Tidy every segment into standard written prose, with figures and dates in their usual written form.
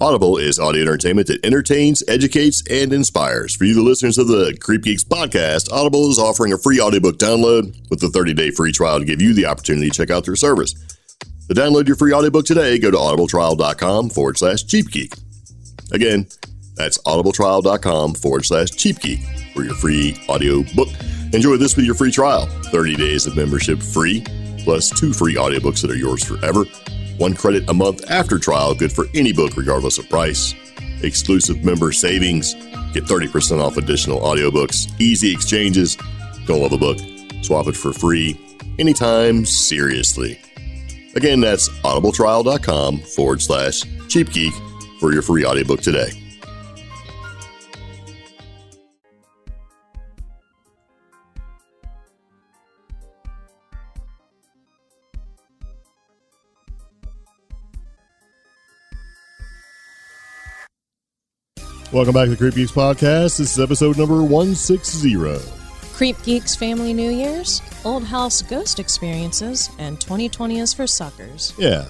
Audible is audio entertainment that entertains, educates, and inspires. For you, the listeners of the CreepGeeks Podcast, Audible is offering a free audiobook download with a 30-day free trial to give you the opportunity to check out their service. To download your free audiobook today, go to audibletrial.com/CheapGeek. Again, that's audibletrial.com/CheapGeek for your free audiobook. Enjoy this with your free trial. 30 days of membership free, plus 2 free audiobooks that are yours forever. 1 credit a month after trial, good for any book regardless of price. Exclusive member savings. Get 30% off additional audiobooks. Easy exchanges. Don't love a book? Swap it for free anytime, seriously. Again, that's audibletrial.com/CheapGeek for your free audiobook today. Welcome back to the CreepGeeks Podcast. This is episode number 160. CreepGeeks Family New Year's, Old House Ghost Experiences, and 2020 is for Suckers. Yeah.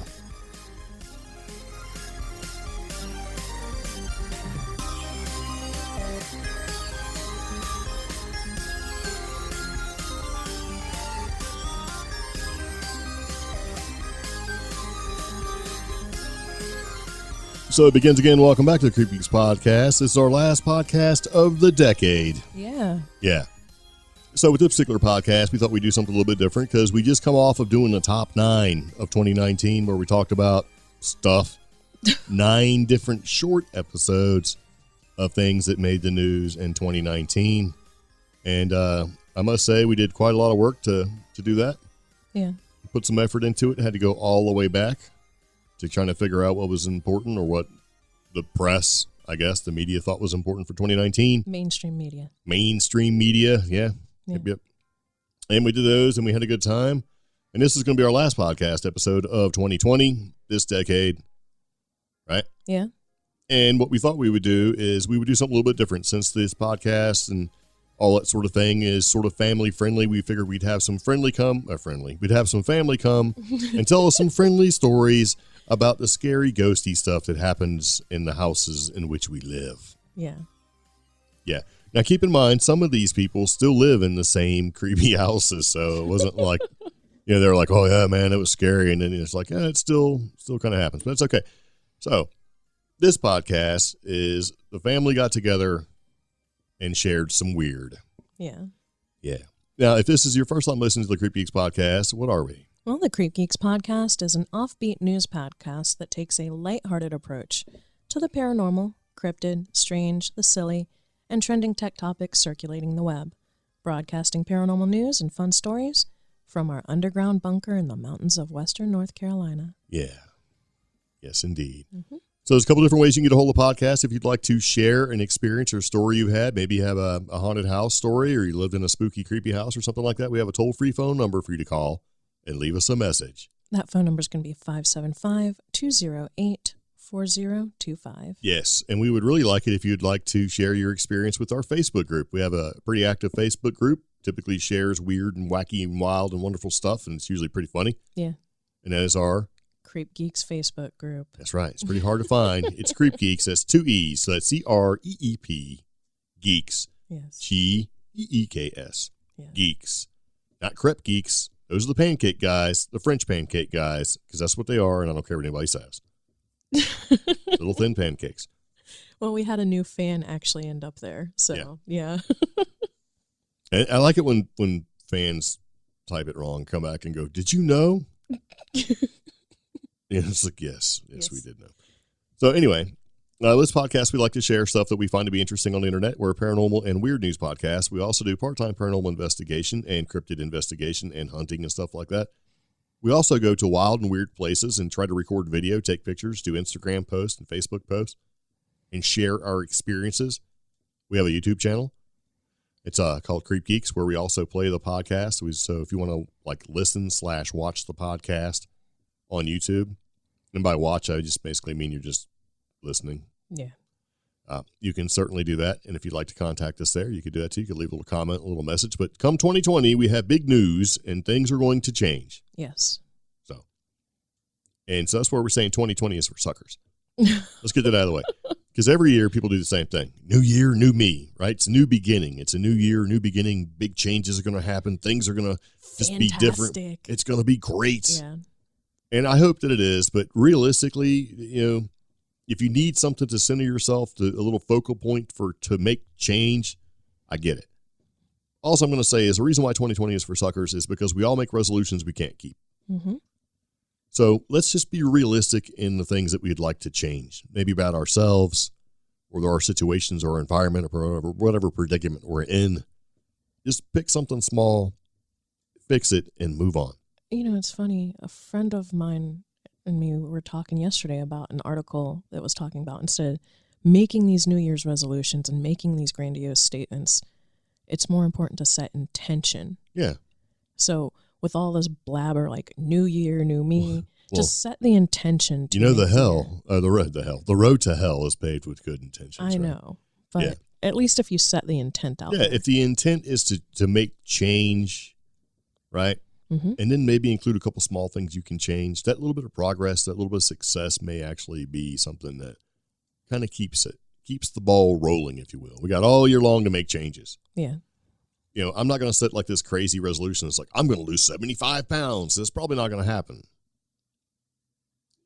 So it begins again. Welcome back to the CreepGeeks Podcast. This is our last podcast of the decade. Yeah. Yeah. So with this particular podcast, we thought we'd do something a little bit different because we just come off of doing the top 9 of 2019 where we talked about stuff. 9 different short episodes of things that made the news in 2019. And I must say we did quite a lot of work to do that. Yeah. Put some effort into it. Had to go all the way back to trying to figure out what was important or what the press, I guess, the media thought was important for 2019. Mainstream media. Yeah. Yep. And we did those, and we had a good time. And this is going to be our last podcast episode of 2020, this decade, right? Yeah. And what we thought we would do is we would do something a little bit different since this podcast and all that sort of thing is sort of family friendly. We figured we'd have some we'd have some family come and tell us some friendly stories about the scary ghosty stuff that happens in the houses in which we live. Yeah. Yeah. Now, keep in mind, some of these people still live in the same creepy houses, so it wasn't like, they're like, oh, yeah, man, it was scary, and then it's like, yeah, it still kind of happens, but it's okay. So, this podcast is the family got together and shared some weird. Yeah. Yeah. Now, if this is your first time listening to the CreepGeeks Podcast, what are we? Well, the CreepGeeks Podcast is an offbeat news podcast that takes a lighthearted approach to the paranormal, cryptid, strange, the silly, and trending tech topics circulating the web, broadcasting paranormal news and fun stories from our underground bunker in the mountains of western North Carolina. Yeah. Yes, indeed. Mm-hmm. So there's a couple different ways you can get a hold of the podcast. If you'd like to share an experience or story you had, maybe you have a haunted house story or you lived in a spooky, creepy house or something like that, we have a toll-free phone number for you to call and leave us a message. That phone number is going to be 575-208-4025. Yes, and we would really like it if you'd like to share your experience with our Facebook group. We have a pretty active Facebook group, typically shares weird and wacky and wild and wonderful stuff, and it's usually pretty funny. Yeah. And that is our CreepGeeks Facebook group. That's right. It's pretty hard to find. It's CreepGeeks. That's 2 E's. So that's CREEP, Geeks. Yes. GEEKS. Yeah. Geeks. Not Crep Geeks. Those are the pancake guys, the French pancake guys, because that's what they are, and I don't care what anybody says. Little thin pancakes. Well, we had a new fan actually end up there, so yeah. And I like it when fans type it wrong, come back and go, "Did you know?" It's like, yes, we did know. So anyway, this podcast, we like to share stuff that we find to be interesting on the internet. We're a paranormal and weird news podcast. We also do part-time paranormal investigation and cryptid investigation and hunting and stuff like that. We also go to wild and weird places and try to record video, take pictures, do Instagram posts and Facebook posts, and share our experiences. We have a YouTube channel. It's called CreepGeeks, where we also play the podcast. So if you want to listen/watch the podcast on YouTube, and by watch, I just basically mean you're just listening. Yeah. You can certainly do that. And if you'd like to contact us there, you could do that too. You could leave a little comment, a little message. But come 2020, we have big news and things are going to change. Yes. So that's where we're saying 2020 is for suckers. Let's get that out of the way. Because every year people do the same thing. New year, new me, right? It's a new beginning. It's a new year, new beginning. Big changes are going to happen. Things are going to just be different. It's going to be great. Yeah. And I hope that it is. But realistically, if you need something to center yourself, to a little focal point to make change, I get it. All I'm going to say is the reason why 2020 is for suckers is because we all make resolutions we can't keep. Mm-hmm. So let's just be realistic in the things that we'd like to change, maybe about ourselves or our situations or environment or whatever predicament we're in. Just pick something small, fix it, and move on. It's funny. A friend of mine and me were talking yesterday about an article that was talking about instead of making these New Year's resolutions and making these grandiose statements, it's more important to set intention. Yeah. So with all this blabber like new year, new me, just set the intention. To the road to hell is paved with good intentions. I know, but at least if you set the intent out. Yeah, if the intent is to make change, right? Mm-hmm. And then maybe include a couple small things you can change. That little bit of progress, that little bit of success may actually be something that kind of keeps the ball rolling, if you will. We got all year long to make changes. Yeah. I'm not going to set like this crazy resolution. It's like, I'm going to lose 75 pounds. That's probably not going to happen.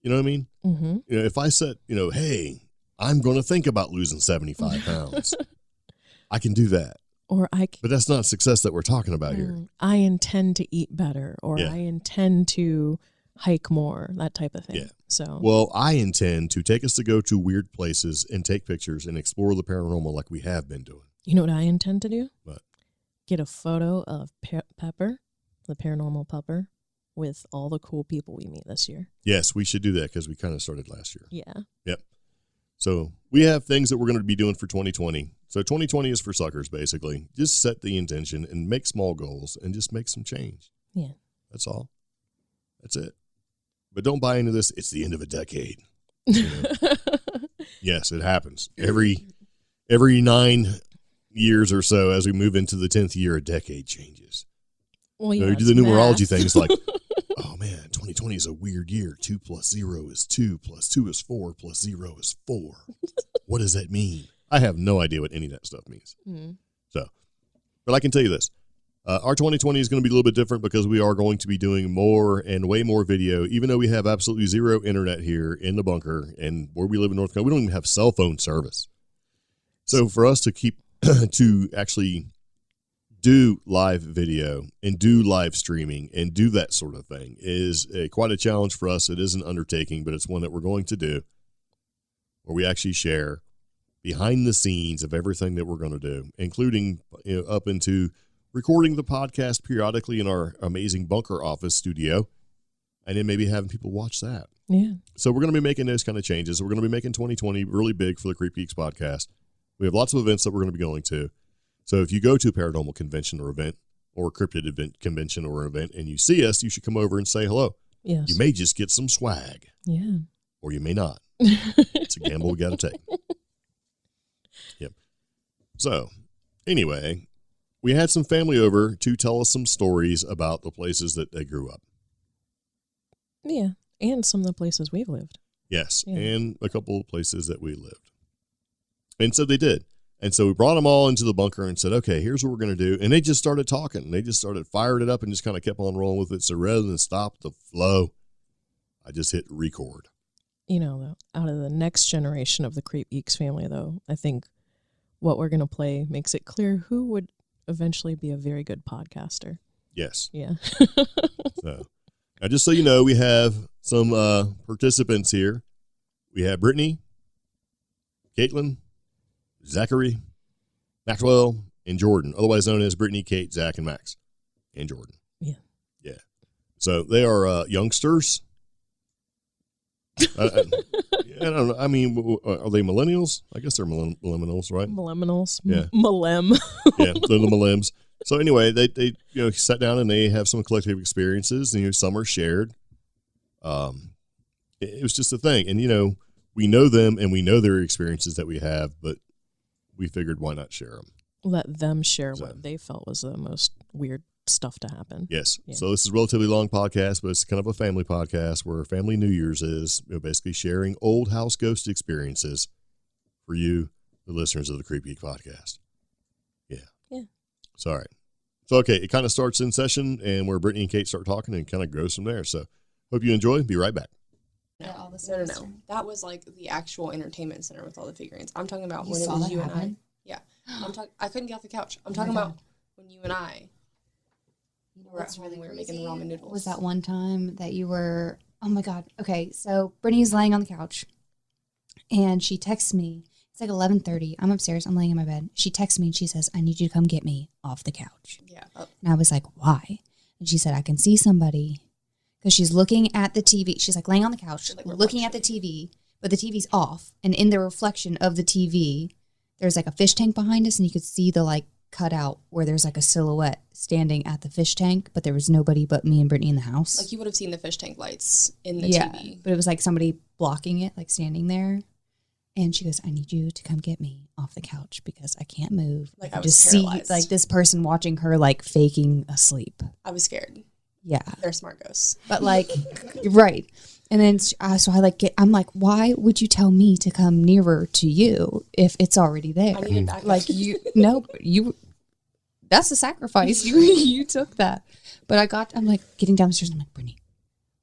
You know what I mean? Mm-hmm. If I set, hey, I'm going to think about losing 75 pounds, I can do that. But that's not success that we're talking about here. I intend to eat better, or I intend to hike more, that type of thing. Yeah. So, well, I intend to take us to go to weird places and take pictures and explore the paranormal like we have been doing. You know what I intend to do? What? Get a photo of Pepper, the paranormal pupper, with all the cool people we meet this year. Yes, we should do that because we kind of started last year. Yeah. Yep. So we have things that we're going to be doing for 2020. So 2020 is for suckers, basically. Just set the intention and make small goals and just make some change. Yeah. That's all. That's it. But don't buy into this. It's the end of a decade. Yes, it happens. Every 9 years or so, as we move into the 10th year, a decade changes. Well, you do the numerology things like, oh man, 2020 is a weird year. 2 + 0 is 2, + 2 is 4, + 0 is 4. What does that mean? I have no idea what any of that stuff means. Mm-hmm. But I can tell you this. Our 2020 is going to be a little bit different because we are going to be doing more and way more video, even though we have absolutely zero internet here in the bunker and where we live in North Carolina. We don't even have cell phone service. So for us to keep to actually do live video and do live streaming and do that sort of thing is quite a challenge for us. It is an undertaking, but it's one that we're going to do where we actually share behind the scenes of everything that we're going to do, including up into recording the podcast periodically in our amazing bunker office studio, and then maybe having people watch that. Yeah. So we're going to be making those kind of changes. We're going to be making 2020 really big for the CreepGeeks podcast. We have lots of events that we're going to be going to. So if you go to a paranormal convention or event or a cryptid event convention or event and you see us, you should come over and say hello. Yes. You may just get some swag. Yeah. Or you may not. It's a gamble we got to take. Yep. So anyway, we had some family over to tell us some stories about the places that they grew up. Yeah. And some of the places we've lived. Yes. Yeah. And a couple of places that we lived. And so they did. And so we brought them all into the bunker and said, okay, here's what we're going to do. And they just started talking. They just started firing it up and just kind of kept on rolling with it. So rather than stop the flow, I just hit record. Out of the next generation of the CreepGeeks family, though, I think what we're going to play makes it clear who would eventually be a very good podcaster. Yes. Yeah. So now, just so you know, we have some participants here. We have Brittany, Caitlin, Zachary, Maxwell, and Jordan, otherwise known as Brittany, Kait, Zach, and Max, and Jordan. Yeah. Yeah. So they are youngsters. I don't know. I mean, are they millennials? I guess they're millennials, right? Millennials. Yeah. Millenn. Yeah, they're the millennials. So anyway, they sat down and they have some collective experiences, and some are shared. It was just a thing, and we know them and we know their experiences that we have, but we figured why not share them? Let them share what they felt was the most weird stuff to happen. Yes. Yeah. So this is a relatively long podcast, but it's kind of a family podcast where Family New Year's is basically sharing old house ghost experiences for you, the listeners of the CreepGeeks Podcast. Yeah. Yeah. So, all right. So, okay, it kind of starts in session and where Brittany and Kait start talking and kind of goes from there. So, hope you enjoy. Be right back. No. That was like the actual entertainment center with all the figurines. I'm talking about when it saw was that you happen? and I. Yeah. I couldn't get off the couch. I'm talking about when you and I were at home and we were making the ramen noodles. Was that one time that you were, oh my God. Okay, so Brittany's laying on the couch and she texts me. It's like 11:30. I'm upstairs. I'm laying in my bed. She texts me and she says, I need you to come get me off the couch. Yeah. And I was like, why? And she said, I can see somebody. Because she's looking at the TV. She's like laying on the couch, like looking at the TV, but the TV's off. And in the reflection of the TV, there's like a fish tank behind us. And you could see the like cutout where there's like a silhouette standing at the fish tank. But there was nobody but me and Brittany in the house. Like you would have seen the fish tank lights in the TV. But it was like somebody blocking it, like standing there. And she goes, I need you to come get me off the couch because I can't move. Like I I was just paralyzed. see like this person watching her like faking asleep. I was scared. Yeah. They're smart ghosts. But like, right. And then, so I like I'm like, why would you tell me to come nearer to you if it's already there? I needed backup. Like that's a sacrifice. You took that. But I'm like getting down the stairs and I'm like,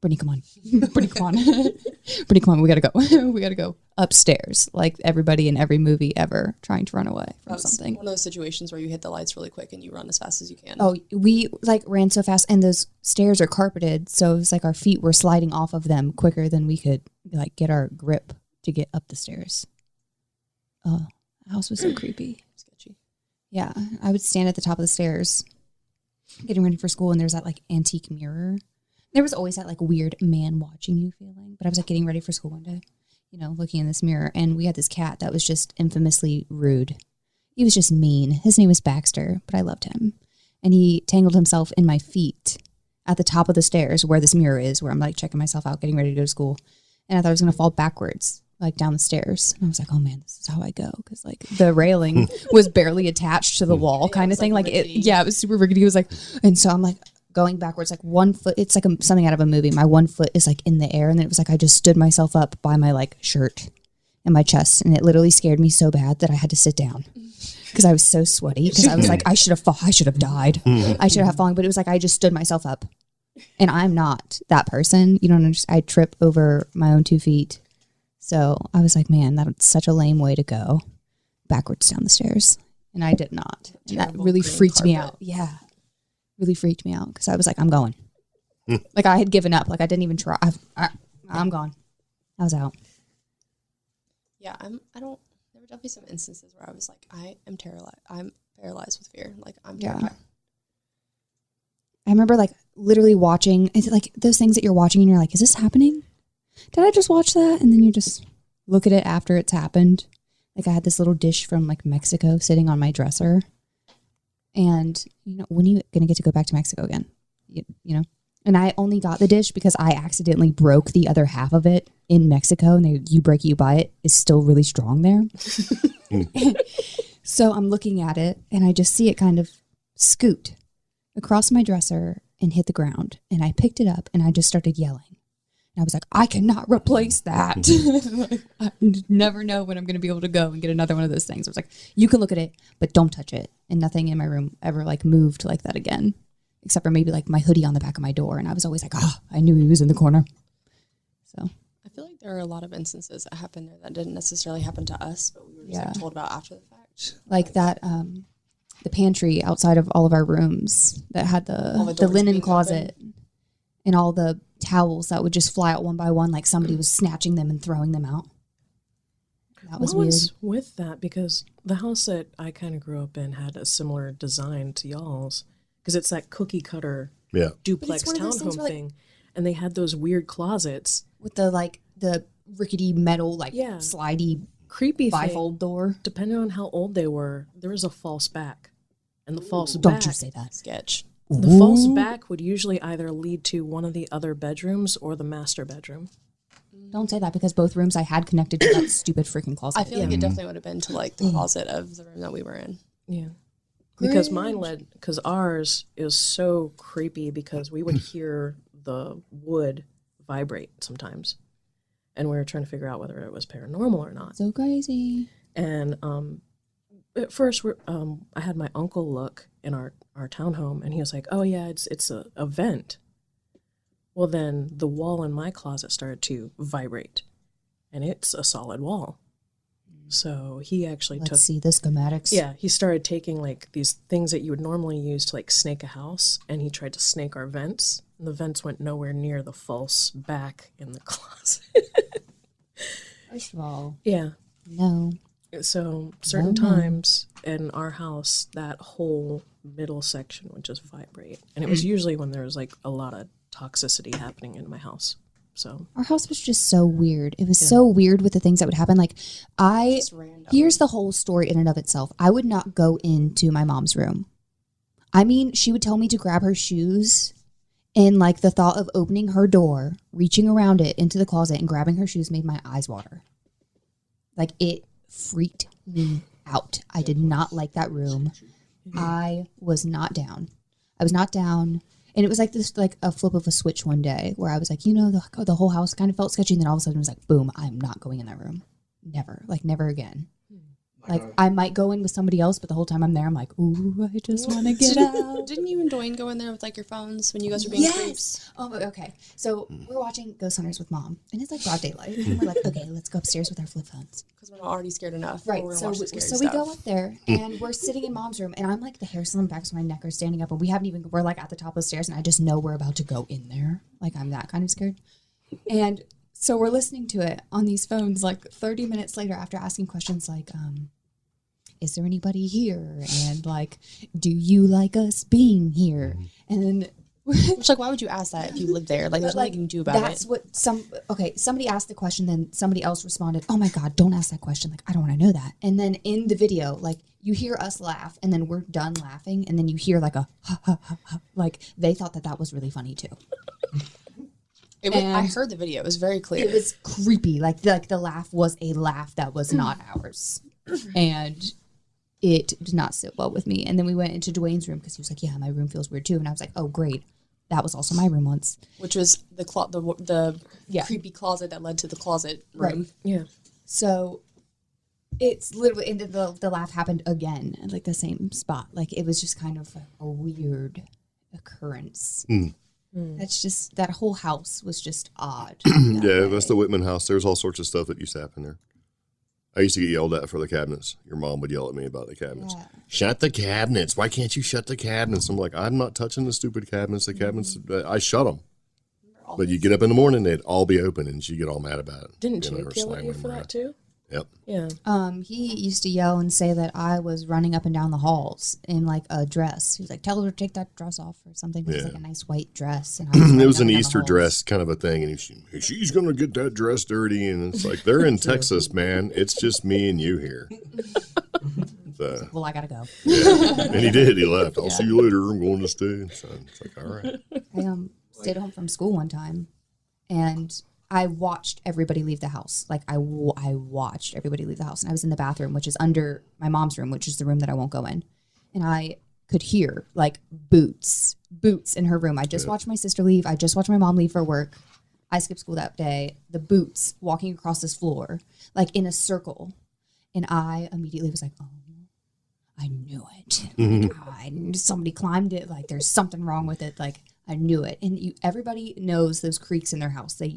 Brittany, come on. Brittany, come on. Brittany, come on. We got to go. We got to go upstairs. Like everybody in every movie ever trying to run away from something. One of those situations where you hit the lights really quick and you run as fast as you can. Oh, we like ran so fast and those stairs are carpeted. So it was like our feet were sliding off of them quicker than we could like get our grip to get up the stairs. The house was so creepy. Sketchy. Yeah. I would stand at the top of the stairs getting ready for school and there's that like antique mirror. There was always that like weird man watching you feeling. But I was like getting ready for school one day, looking in this mirror. And we had this cat that was just infamously rude. He was just mean. His name was Baxter, but I loved him. And he tangled himself in my feet at the top of the stairs where this mirror is, where I'm like checking myself out, getting ready to go to school. And I thought I was going to fall backwards, like down the stairs. And I was like, oh man, this is how I go. Because like the railing was barely attached to the wall kind of thing. Like it was super rickety. It was like, and so I'm like, going backwards, like 1 foot, it's like something out of a movie. My 1 foot is like in the air. And then it was like, I just stood myself up by my like shirt and my chest. And it literally scared me so bad that I had to sit down because I was so sweaty. Because I was like, I should have died. I should have fallen. But it was like, I just stood myself up and I'm not that person. You don't understand. I trip over my own 2 feet. So I was like, man, that's such a lame way to go backwards down the stairs. And I did not. And that really freaked me out. Yeah. Really freaked me out because I was like, I'm going. Like I had given up. Like I didn't even try. I'm gone. I was out. Yeah, there were definitely some instances where I was like, I am terrified. I'm paralyzed with fear. Like I'm terrified. I remember like literally watching, it's like those things that you're watching and you're like, is this happening? Did I just watch that? And then you just look at it after it's happened. Like I had this little dish from like Mexico sitting on my dresser. And, when are you going to get to go back to Mexico again? And I only got the dish because I accidentally broke the other half of it in Mexico. And you break it, you buy it, is still really strong there. So I'm looking at it and I just see it kind of scoot across my dresser and hit the ground. And I picked it up and I just started yelling. And I was like, I cannot replace that. I never know when I'm going to be able to go and get another one of those things. I was like, you can look at it, but don't touch it. And nothing in my room ever like moved like that again, except for maybe like my hoodie on the back of my door. And I was always like, I knew he was in the corner. So I feel like there are a lot of instances that happened there that didn't necessarily happen to us, but we were just like, told about after the fact. Like that, the pantry outside of all of our rooms that had the linen closet and all the towels that would just fly out one by one, like somebody was snatching them and throwing them out. That was weird. Was with that because the house that I kind of grew up in had a similar design to y'all's because it's that cookie cutter duplex townhome thing, and they had those weird closets with the rickety metal slidey creepy bifold door. Depending on how old they were, there was a false back, and the false back. Don't you say that. Sketch. The false back would usually either lead to one of the other bedrooms or the master bedroom. Don't say that because both rooms I had connected to that stupid freaking closet. I feel like it definitely would have been to like the closet of the room that we were in. Yeah. Because because ours is so creepy because we would hear the wood vibrate sometimes. And we were trying to figure out whether it was paranormal or not. So crazy. And at first, I had my uncle look in our townhome, and he was like, "Oh yeah, it's a vent." Well, then the wall in my closet started to vibrate, and it's a solid wall. So he actually Let's see the schematics. Yeah, he started taking like these things that you would normally use to like snake a house, and he tried to snake our vents, and the vents went nowhere near the false back in the closet. First of all, Yeah. no. So certain times in our house, that whole middle section would just vibrate, and it was usually when there was like a lot of toxicity happening in my house. So Our house was just so weird. It was so weird with the things that would happen. Like, Just random. here's the whole story in and of itself. I would not go into my mom's room. I mean, she would tell me to grab her shoes, and like the thought of opening her door, reaching around it into the closet and grabbing her shoes made my eyes water. Like, it freaked me out. I did not like that room. I was not down. And it was like this, like a flip of a switch one day where I was like, the whole house kind of felt sketchy. And then all of a sudden it was like, boom, I'm not going in that room. Never. Like, never again. Like, I might go in with somebody else, but the whole time I'm there, I'm like, ooh, I just want to get out. Didn't you and Dwayne go in there with like your phones when you guys were being creeps? Oh, okay. So we're watching Ghost Hunters with Mom, and it's like broad daylight. And we're like, okay, let's go upstairs with our flip phones. Because we're not already scared enough. Right. We're So watch the scary we stuff. go up there, and we're sitting in Mom's room, and I'm like, the hairs on the backs of my neck are standing up, and we're like at the top of the stairs, and I just know we're about to go in there. Like, I'm that kind of scared. And so we're listening to it on these phones, like 30 minutes later after asking questions like, is there anybody here? And like, do you like us being here? And then Which, like, why would you ask that if you lived there? Like, there's nothing you can do about that's it. what somebody asked the question, then somebody else responded, oh my God, don't ask that question. Like, I don't want to know that. And then in the video, like, you hear us laugh, and then we're done laughing, and then you hear like a ha ha ha ha. Like, they thought that was really funny too. I heard the video. It was very clear. It was creepy. Like the laugh was a laugh that was not ours. And it did not sit well with me. And then we went into Dwayne's room because he was like, yeah, my room feels weird too. And I was like, oh, great. That was also my room once. Which was the creepy closet that led to the closet room. Right. yeah. So it's literally, and the laugh happened again at like the same spot. Like, it was just kind of a weird occurrence. That's just, that whole house was just odd. Yeah, that's the Whitman house. There's all sorts of stuff that used to happen there. I used to get yelled at for the cabinets. Your mom would yell at me about the cabinets. Yeah. Shut the cabinets. Why can't you shut the cabinets? I'm like, I'm not touching the stupid cabinets. The cabinets, I shut them. But you get up in the morning, they'd all be open, and she'd get all mad about it. Didn't Jake yell at you for that too? Yep. Yeah. He used to yell and say that I was running up and down the halls in like a dress. He was like, tell her to take that dress off or something. It was like a nice white dress. And it was an Easter dress kind of a thing. And she's going to get that dress dirty. And it's like, they're in Texas, man. It's just me and you here. So, well, I got to go. Yeah. And he did. He left. I'll see you later. I'm going to stay. So it's like, all right. I stayed home from school one time, and I watched everybody leave the house. Like, I watched everybody leave the house. And I was in the bathroom, which is under my mom's room, which is the room that I won't go in. And I could hear, like, boots in her room. I just watched my sister leave. I just watched my mom leave for work. I skipped school that day. The boots walking across this floor, like, in a circle. And I immediately was like, oh, I knew it. Like, somebody climbed it. Like, there's something wrong with it. Like, I knew it. And everybody knows those creaks in their house. That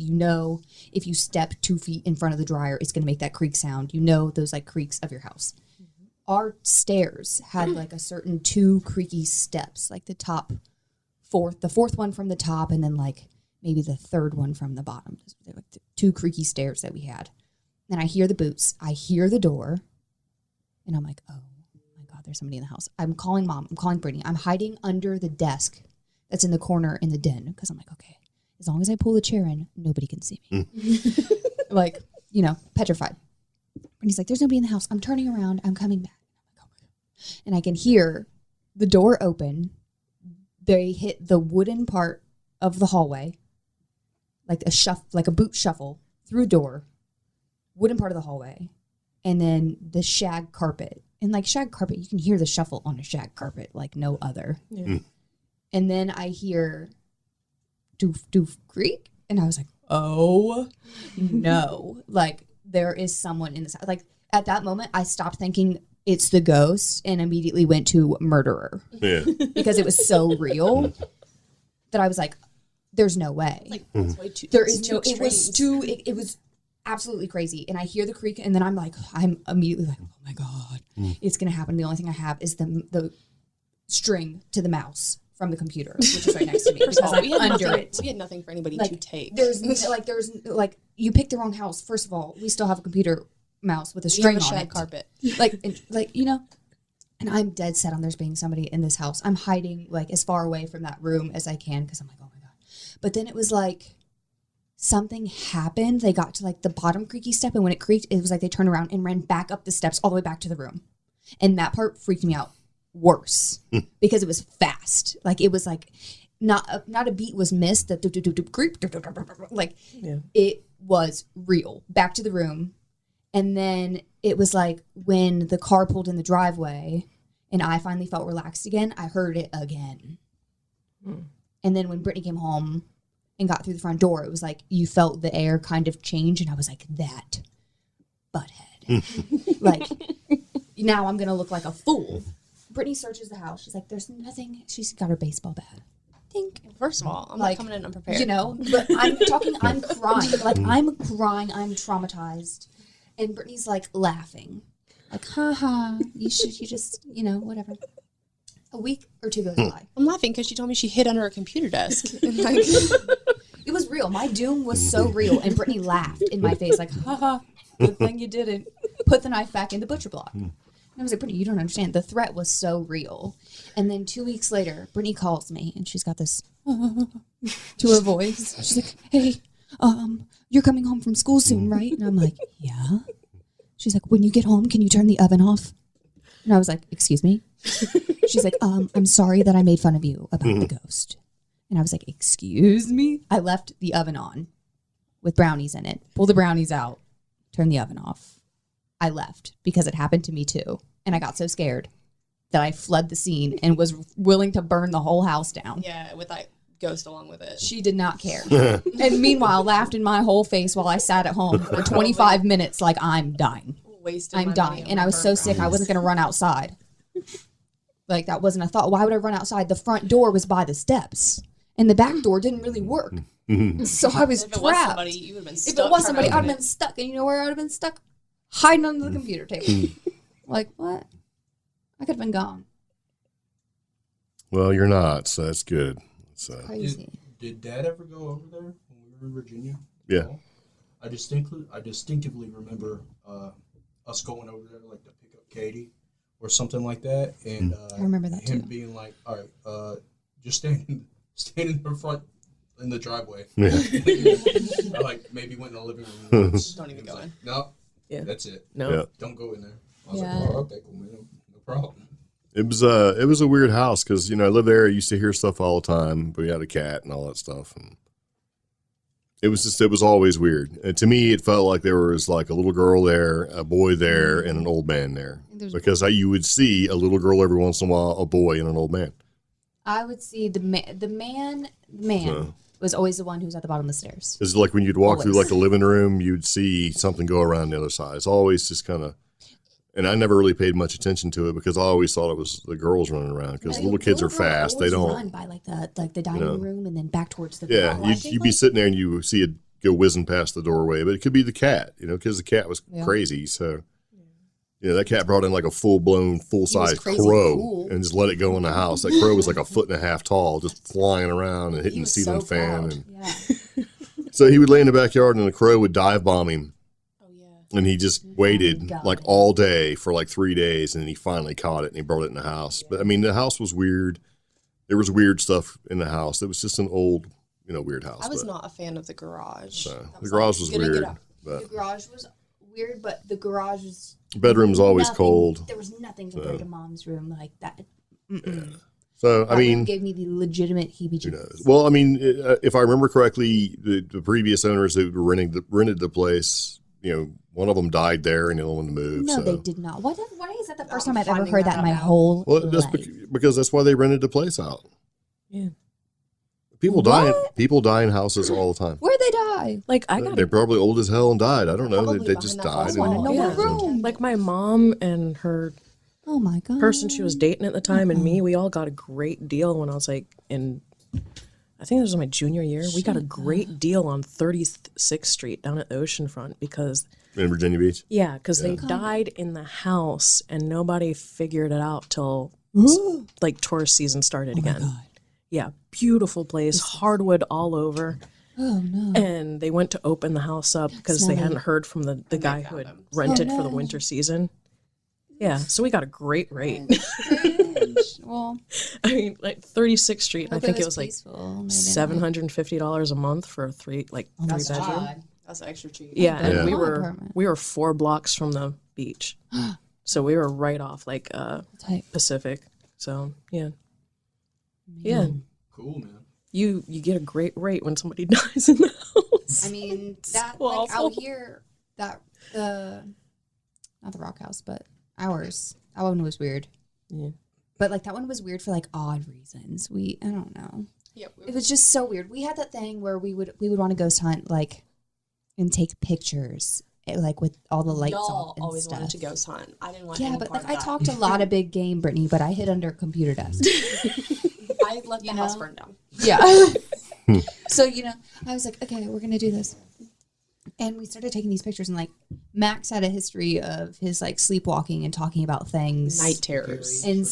if you step 2 feet in front of the dryer, it's going to make that creak sound. You know those like creaks of your house. Our stairs had like a certain 2 creaky steps, like the fourth one from the top, and then like maybe the third one from the bottom. They're like the 2 creaky stairs that we had. Then I hear the boots. I hear the door, and I'm like, oh my God, there's somebody in the house. I'm calling Mom. I'm calling Brittany. I'm hiding under the desk that's in the corner in the den, because I'm like, okay, as long as I pull the chair in, nobody can see me. Like, petrified. And he's like, there's nobody in the house. I'm turning around. I'm coming back. I'm like, oh my God. And I can hear the door open. They hit the wooden part of the hallway, like a boot shuffle through a door, wooden part of the hallway, and then the shag carpet. And like shag carpet, you can hear the shuffle on a shag carpet like no other. Yeah. And then I hear doof doof creak, and I was like, oh no, like there is someone in this house. Like at that moment, I stopped thinking it's the ghost and immediately went to murderer. Yeah. Because it was so real that I was like, there's no way. Like, that's way too, There is too no, it was too, it was absolutely crazy. And I hear the creak, and then I'm immediately like, oh my God, it's going to happen. The only thing I have is the string to the mouse from the computer, which is right next to me. First of because all, we had I'm under nothing, it. we had nothing for anybody Like, to take. There's you picked the wrong house. First of all, we still have a computer mouse with a We string have a on shag it. carpet. And I'm dead set on there's being somebody in this house. I'm hiding like as far away from that room as I can because I'm like, oh my God. But then it was like something happened. They got to like the bottom creaky step, and when it creaked, it was like they turned around and ran back up the steps all the way back to the room. And that part freaked me out worse because it was fast. Like it was like not a beat was missed. The creep, like it was real. Back to the room. And then it was like when the car pulled in the driveway and I finally felt relaxed again, I heard it again. And then when Brittany came home and got through the front door, it was like you felt the air kind of change, and I was like, that butthead. Like, now I'm going to look like a fool. Brittany searches the house. She's like, there's nothing. She's got her baseball bat. Think. First of all, I'm Like, not coming in unprepared. You know, but I'm crying. Like, I'm crying. I'm traumatized. And Brittany's like laughing. Like, haha, you just, whatever. A week or two goes by. I'm laughing because she told me she hid under a computer desk. And like, It was real. My doom was so real. And Brittany laughed in my face like, haha, good thing you didn't. Put the knife back in the butcher block. And I was like, Brittany, you don't understand. The threat was so real. And then 2 weeks later, Brittany calls me and she's got this to her voice. She's like, hey, you're coming home from school soon, right? And I'm like, yeah. She's like, when you get home, can you turn the oven off? And I was like, excuse me? She's like, I'm sorry that I made fun of you about the ghost. And I was like, excuse me? I left the oven on with brownies in it. Pull the brownies out. Turn the oven off. I left because it happened to me too. And I got so scared that I fled the scene and was willing to burn the whole house down. yeah, with that ghost along with it. She did not care. And meanwhile, laughed in my whole face while I sat at home for 25 minutes like I'm dying. Wasted I'm my dying. money And on I was so burnt sick, I brownies. wasn't going to run outside. Like, that wasn't a thought. Why would I run outside? The front door was by the steps. And the back door didn't really work. So I was If it was trapped. somebody, you would have been If stuck. it was somebody, trying I'd to have been stuck. And you know where I would have been stuck? Hiding under the computer table. Like, what? I could have been gone. Well, you're not, so that's good. So, Crazy. Did Dad ever go over there when we were in Virginia? Yeah. No? I distinctively remember us going over there like to pick up Katie or something like that, and I remember that him too. being like, "All right, just stand in the front in the driveway." yeah. I like maybe went in the living room. Once. Don't even He was go like, in. No, Yeah. that's it. No. Yeah. Don't go in there. I was Yeah. like, "Oh, okay, cool, man, no problem." It was a weird house because, I lived there. I used to hear stuff all the time. We had a cat and all that stuff. And it was always weird. And to me, it felt like there was like a little girl there, a boy there, and an old man there. Because you would see a little girl every once in a while, a boy and an old man. I would see the man was always the one who was at the bottom of the stairs. It's like when you'd walk through Always. like the living room, you'd see something go around the other side. It's always just kind of, and I never really paid much attention to it because I always thought it was the girls running around because little kids are fast. They don't run by like the dining room and then back towards the Yeah, garage. you'd be sitting there and you see it go whizzing past the doorway, but it could be the cat, because the cat was crazy. So, that cat brought in like a full-blown, full-size crazy crow cool. and just let it go in the house. That crow was like 1.5 feet tall, just flying around and hitting the was ceiling so fan. proud. And Yeah. so he would lay in the backyard and the crow would dive bomb him. Oh yeah. And he just waited God. like all day for like 3 days, and then he finally caught it and he brought it in the house. But I mean, the house was weird. There was weird stuff in the house. It was just an old, weird house. I was but- not a fan of the garage. So That the garage like, was get in, get weird, out. but The garage was weird, but the garage was bedroom's always nothing- cold. There was nothing compared to Mom's room like that. So I That room mean, gave me the legitimate who heebie-jeebies. knows? Well, I mean, if I remember correctly, the previous owners who were rented the place, one of them died there and the other one moved. No, so. they did not. Why is that the first time I've ever heard that in my whole That's life? because that's why they rented the place out. Yeah. People die. People die in houses all the time. Where'd they die? Like I got They're probably old as hell and died. I don't know. Probably They just behind died. that wall. No more Yeah. room. like my mom and her Oh my god. person she was dating at the time and me, we all got a great deal when I was like I think it was my junior year. We got a great deal on 36th Street down at the oceanfront because In Virginia Beach. because they died in the house and nobody figured it out till like tourist season started again. God. Yeah, beautiful place, hardwood all over. Oh no. And they went to open the house up because they Smelly. hadn't heard from the guy who had rented for the winter season. Yeah, so we got a great rate. Well, I mean, like 36th Street, I think it was like peaceful. Maybe $750 a month for a three bedroom. That's extra cheap. Yeah, and Yeah. we were Apartment. 4 blocks from the beach, so we were right off like Type. Pacific. So yeah, yeah. Cool, man. You get a great rate when somebody dies in the house. I mean, that so like awful. out here, that not the Rock House, but ours. That one was weird. Yeah. But like that one was weird for like odd reasons. I don't know. Yeah, It was just so weird. We had that thing where we would want to ghost hunt like and take pictures like with all the lights y'all off and always stuff. wanted to ghost hunt. I didn't want. Yeah, any but part like of I that. talked a lot of big game, Brittany, but I hid under a computer desk. I let the house burn down. Yeah. So, I was like, okay, we're going to do this. And we started taking these pictures, and like Max had a history of his like sleepwalking and talking about things. Night terrors. And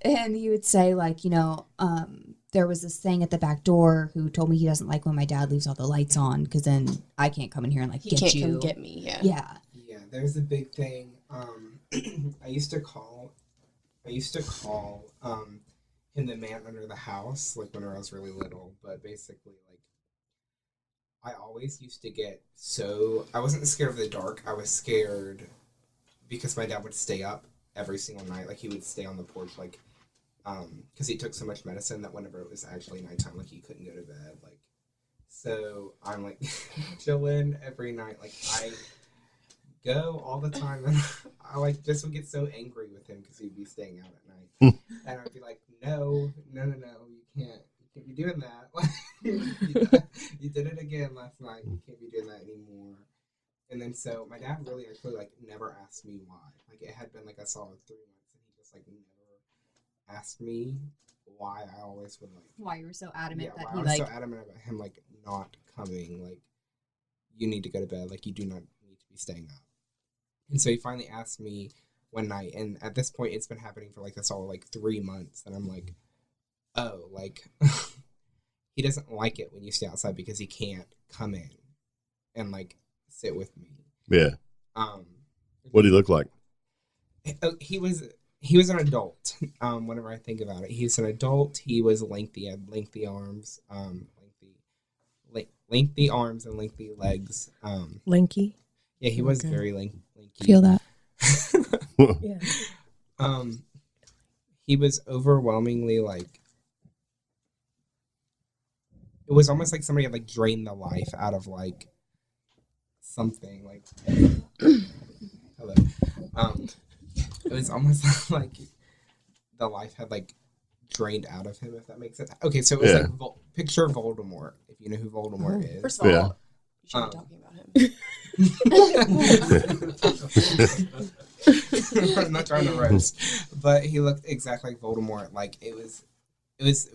and he would say like, there was this thing at the back door who told me he doesn't like when my dad leaves all the lights on because then I can't come in here and like He get can't you. come get me. Yeah. Yeah. Yeah, there's a big thing. I used to call him the man under the house, like when I was really little. But basically, like, I always used to get I wasn't scared of the dark. I was scared because my dad would stay up every single night. Like, he would stay on the porch, like, because he took so much medicine that whenever it was actually nighttime, like, he couldn't go to bed. Like, so I'm like chilling every night. Like, I go all the time, and I like just would get so angry with him because he'd be staying out at night, and I'd be like, no, you can't be doing that. You did it again last night. You can't be doing that anymore. And then so my dad really actually like never asked me why. Like, it had been like a solid 3 months, and he just like never asked me why I always would like. Why you were so adamant Yeah, that why he I was like. so adamant about him like not coming. Like, you need to go to bed. Like, you do not need to be staying up. And so he finally asked me one night, and at this point it's been happening for like this all like 3 months, and I'm like, oh, like he doesn't like it when you stay outside because he can't come in and like sit with me. Yeah. What did he look like? He was an adult. Whenever I think about it, he's an adult. He was lengthy, had lengthy arms, lengthy arms and lengthy legs. Lanky. Yeah, he was Okay. very lanky. Feel that. Yeah. He was overwhelmingly like. It was almost like somebody had like drained the life out of like something like. Hello. It was almost like the life had like drained out of him, if that makes sense. Okay, so it was like picture Voldemort, if you know who Voldemort is. First of all, you should be talking about him. I'm not trying to roast, but he looked exactly like Voldemort. Like, it was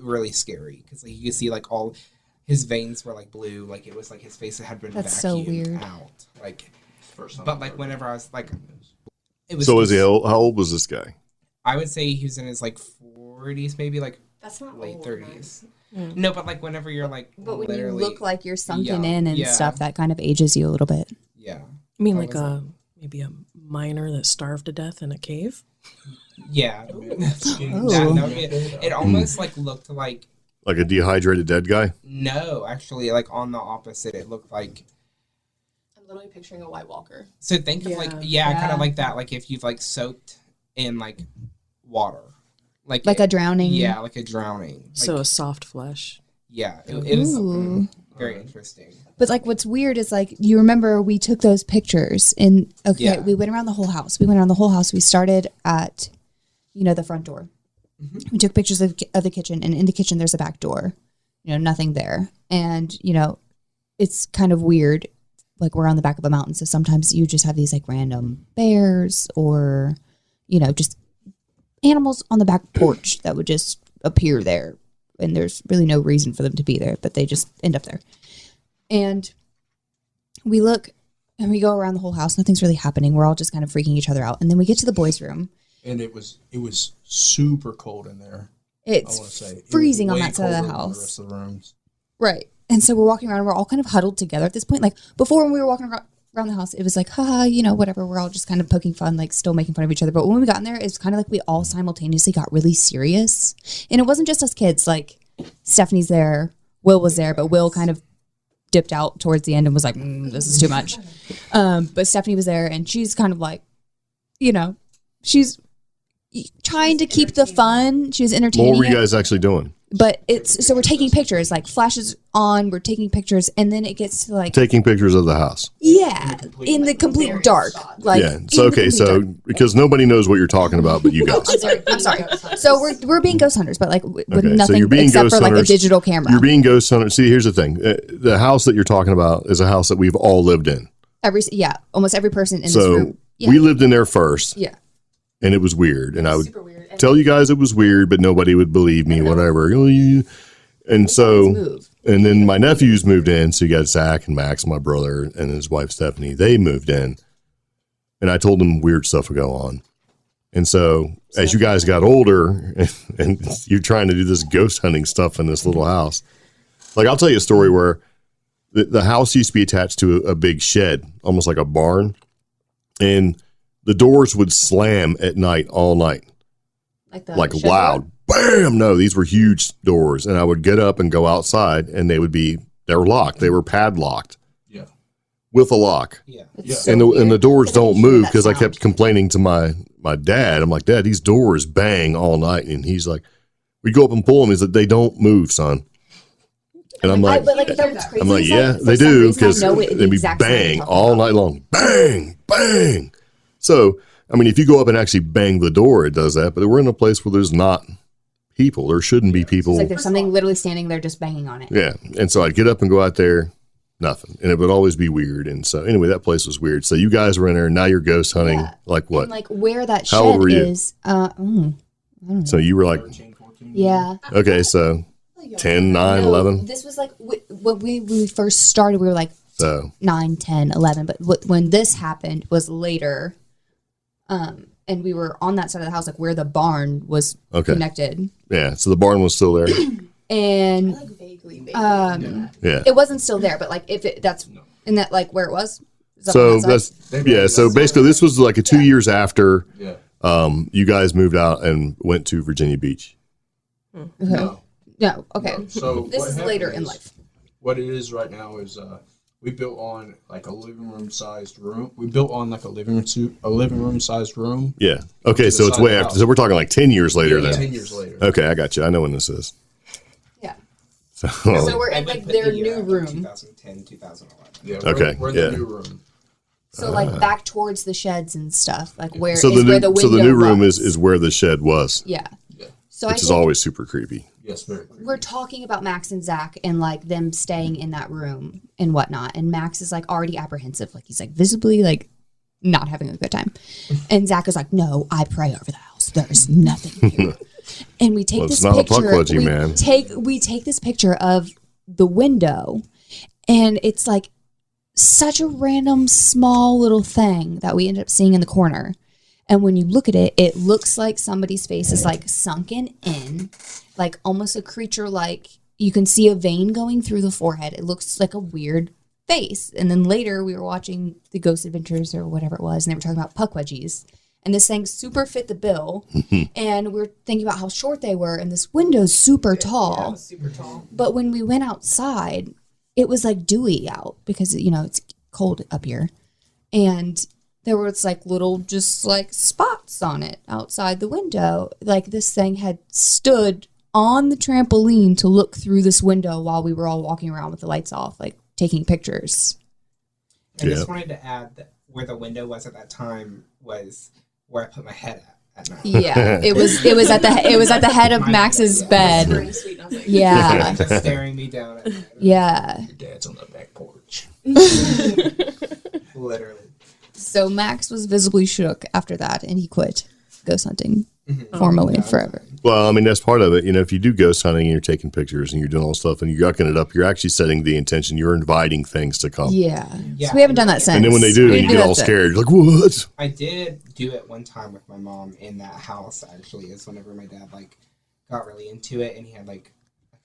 really scary because like you could see like all his veins were like blue. Like, it was like his face had been That's so vacuumed weird. out. Like, but like whenever I was like, it was. So was he old? How old was this guy? I would say he was in his like 40s, maybe like That's not late old, 30s. man. No, but like whenever you're like, But when you literally, look like you're sunken young, in and yeah. stuff, that kind of ages you a little bit. yeah, I mean, I like was maybe a miner that starved to death in a cave. yeah. Oh. That would be it. Almost like looked like. Like a dehydrated dead guy? No, actually, like on the opposite, it looked like. I'm literally picturing a White Walker. So think of like, kind of like that. Like if you've like soaked in like water, like a drowning. Yeah, like a drowning. Like, So a soft flesh. yeah, it was. Ooh. Very interesting. But like, what's weird is like, you remember we took those pictures and we went around the whole house. We started at, the front door. Mm-hmm. We took pictures of the kitchen, and in the kitchen there's a back door. Nothing there. And, it's kind of weird. Like, we're on the back of a mountain, so sometimes you just have these like random bears or, just animals on the back porch that would just appear there. And there's really no reason for them to be there, but they just end up there. And we look and we go around the whole house. Nothing's really happening. We're all just kind of freaking each other out. And then we get to the boys' room. And it was super cold in there. It's freezing on that side of the house. The rest of the rooms. Right. And so we're walking around. We're all kind of huddled together at this point. Like, before, when we were walking around the house, it was like, haha, whatever. We're all just kind of poking fun, like still making fun of each other. But when we got in there, it's kind of like we all simultaneously got really serious. And it wasn't just us kids. Like, Stephanie's there, Will was there, but Will kind of dipped out towards the end and was like, this is too much. But Stephanie was there, and she's kind of like, she's trying to keep the fun. She was entertaining. What were you guys actually doing? But so we're taking pictures, like flashes on, we're taking pictures, and then it gets to like taking pictures of the house. Yeah, in the complete dark. Like, yeah. So okay, so because nobody knows what you're talking about, but you guys. I'm sorry. So we're being ghost hunters, but like with nothing so you're being except ghost for like hunters. a digital camera. You're being ghost hunters. See, here's the thing: the house that you're talking about is a house that we've all lived in. Almost every person in this So room. Yeah. we lived in there first. Yeah. And it was weird, and I would tell you guys it was weird, but nobody would believe me. Whatever. And so, and then my nephews moved in. So you got Zach and Max, my brother, and his wife Stephanie. They moved in, and I told them weird stuff would go on. And so, as you guys got older, and you're trying to do this ghost hunting stuff in this little house, like I'll tell you a story where the house used to be attached to a big shed, almost like a barn, and the doors would slam at night all night, like loud. Bam! No, these were huge doors, and I would get up and go outside, and they were locked. They were padlocked. Yeah, with a lock. Yeah, and the doors don't move because I kept complaining to my dad. I'm like, Dad, these doors bang all night, and he's like, we go up and pull them. He's like, they don't move, son. And I'm like, yeah, they do because they be bang all night long, bang, bang. So, I mean, if you go up and actually bang the door, it does that. But we're in a place where there's not people. There shouldn't be people. It's like there's something literally standing there just banging on it. Yeah. And so I'd get up and go out there, nothing. And it would always be weird. And so anyway, that place was weird. So you guys were in there, and now you're ghost hunting. Yeah. Like what? And like where that How old shed were you? is. So you were like. 13, 14. Yeah. Okay. So 10, 9, 11. This was like when we first started, we were like 9, 10, 11. But when this happened was later. And we were on that side of the house, like where the barn was connected. Yeah, so the barn was still there. And like vaguely. Yeah, it wasn't still there, but like if that's in that like where it was. So so basically this was like 2 years after you guys moved out and went to Virginia Beach. Okay. No. Okay. No. So this is later in life. What it is right now is we built on like a living room sized room. We built on like a living room sized room. Yeah. Okay, so it's way after. So we're talking like 10 years later then. 10 years later. Okay, I got you. I know when this is. Yeah. So we're in like their new room. 2010, 2011. Yeah. We're in the new room. So like back towards the sheds and stuff, like where where the window. So the new room is where the shed was. Yeah. So which is always super creepy. Yes, very creepy. We're talking about Max and Zach and like them staying in that room and whatnot. And Max is like already apprehensive. Like he's like visibly like not having a good time. And Zach is like, no, I pray over the house. There's nothing here. And we take this picture. We take this picture of the window, and it's like such a random small little thing that we end up seeing in the corner. And when you look at it, it looks like somebody's face is like sunken in, like almost a creature, like you can see a vein going through the forehead. It looks like a weird face. And then later we were watching the Ghost Adventures or whatever it was, and they were talking about puck wedgies. And this thing super fit the bill. And we're thinking about how short they were, and this window's super tall. Yeah, it was super tall. But when we went outside, it was like dewy out because, it's cold up here. And there was like little just like spots on it outside the window. Like this thing had stood on the trampoline to look through this window while we were all walking around with the lights off, like taking pictures. I just wanted to add that where the window was at that time was where I put my head at night. Yeah, it was at the head of Max's bed. Yeah, Just staring me down at night. Yeah. Your dad's on the back porch. Literally. So Max was visibly shook after that, and he quit ghost hunting formally forever. Well, I mean, that's part of it. You know, if you do ghost hunting and you're taking pictures and you're doing all this stuff and you're yucking it up, you're actually setting the intention. You're inviting things to come. Yeah. Yeah. So we haven't done that since. And then when they do, you get all scared. You're like, what? I did do it one time with my mom in that house, actually, is whenever my dad, like, got really into it, and he had, like,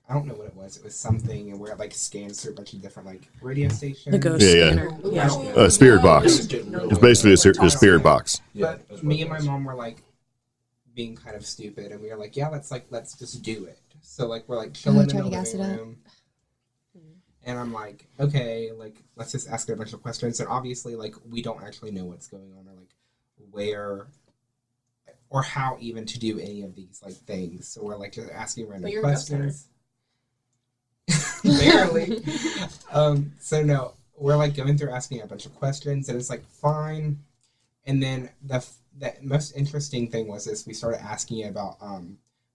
I don't know what it was. It was something, and where it, like, scans through a bunch of different, like, radio stations. The ghost Yeah, yeah. scanner. I don't know. Spirit box. It's basically a spirit box. Yeah, But me and my mom were, like, being kind of stupid, and we were like, yeah, let's just do it. So, like, we're, like, chilling in try the to gas living it up. room. And I'm like, okay, like, let's just ask it a bunch of questions. And obviously, like, we don't actually know what's going on or, like, where or how even to do any of these, like, things. So we're, like, just asking random questions. Barely. So, no, we're, like, going through asking a bunch of questions, and it's, like, fine. And then the most interesting thing was this. We started asking about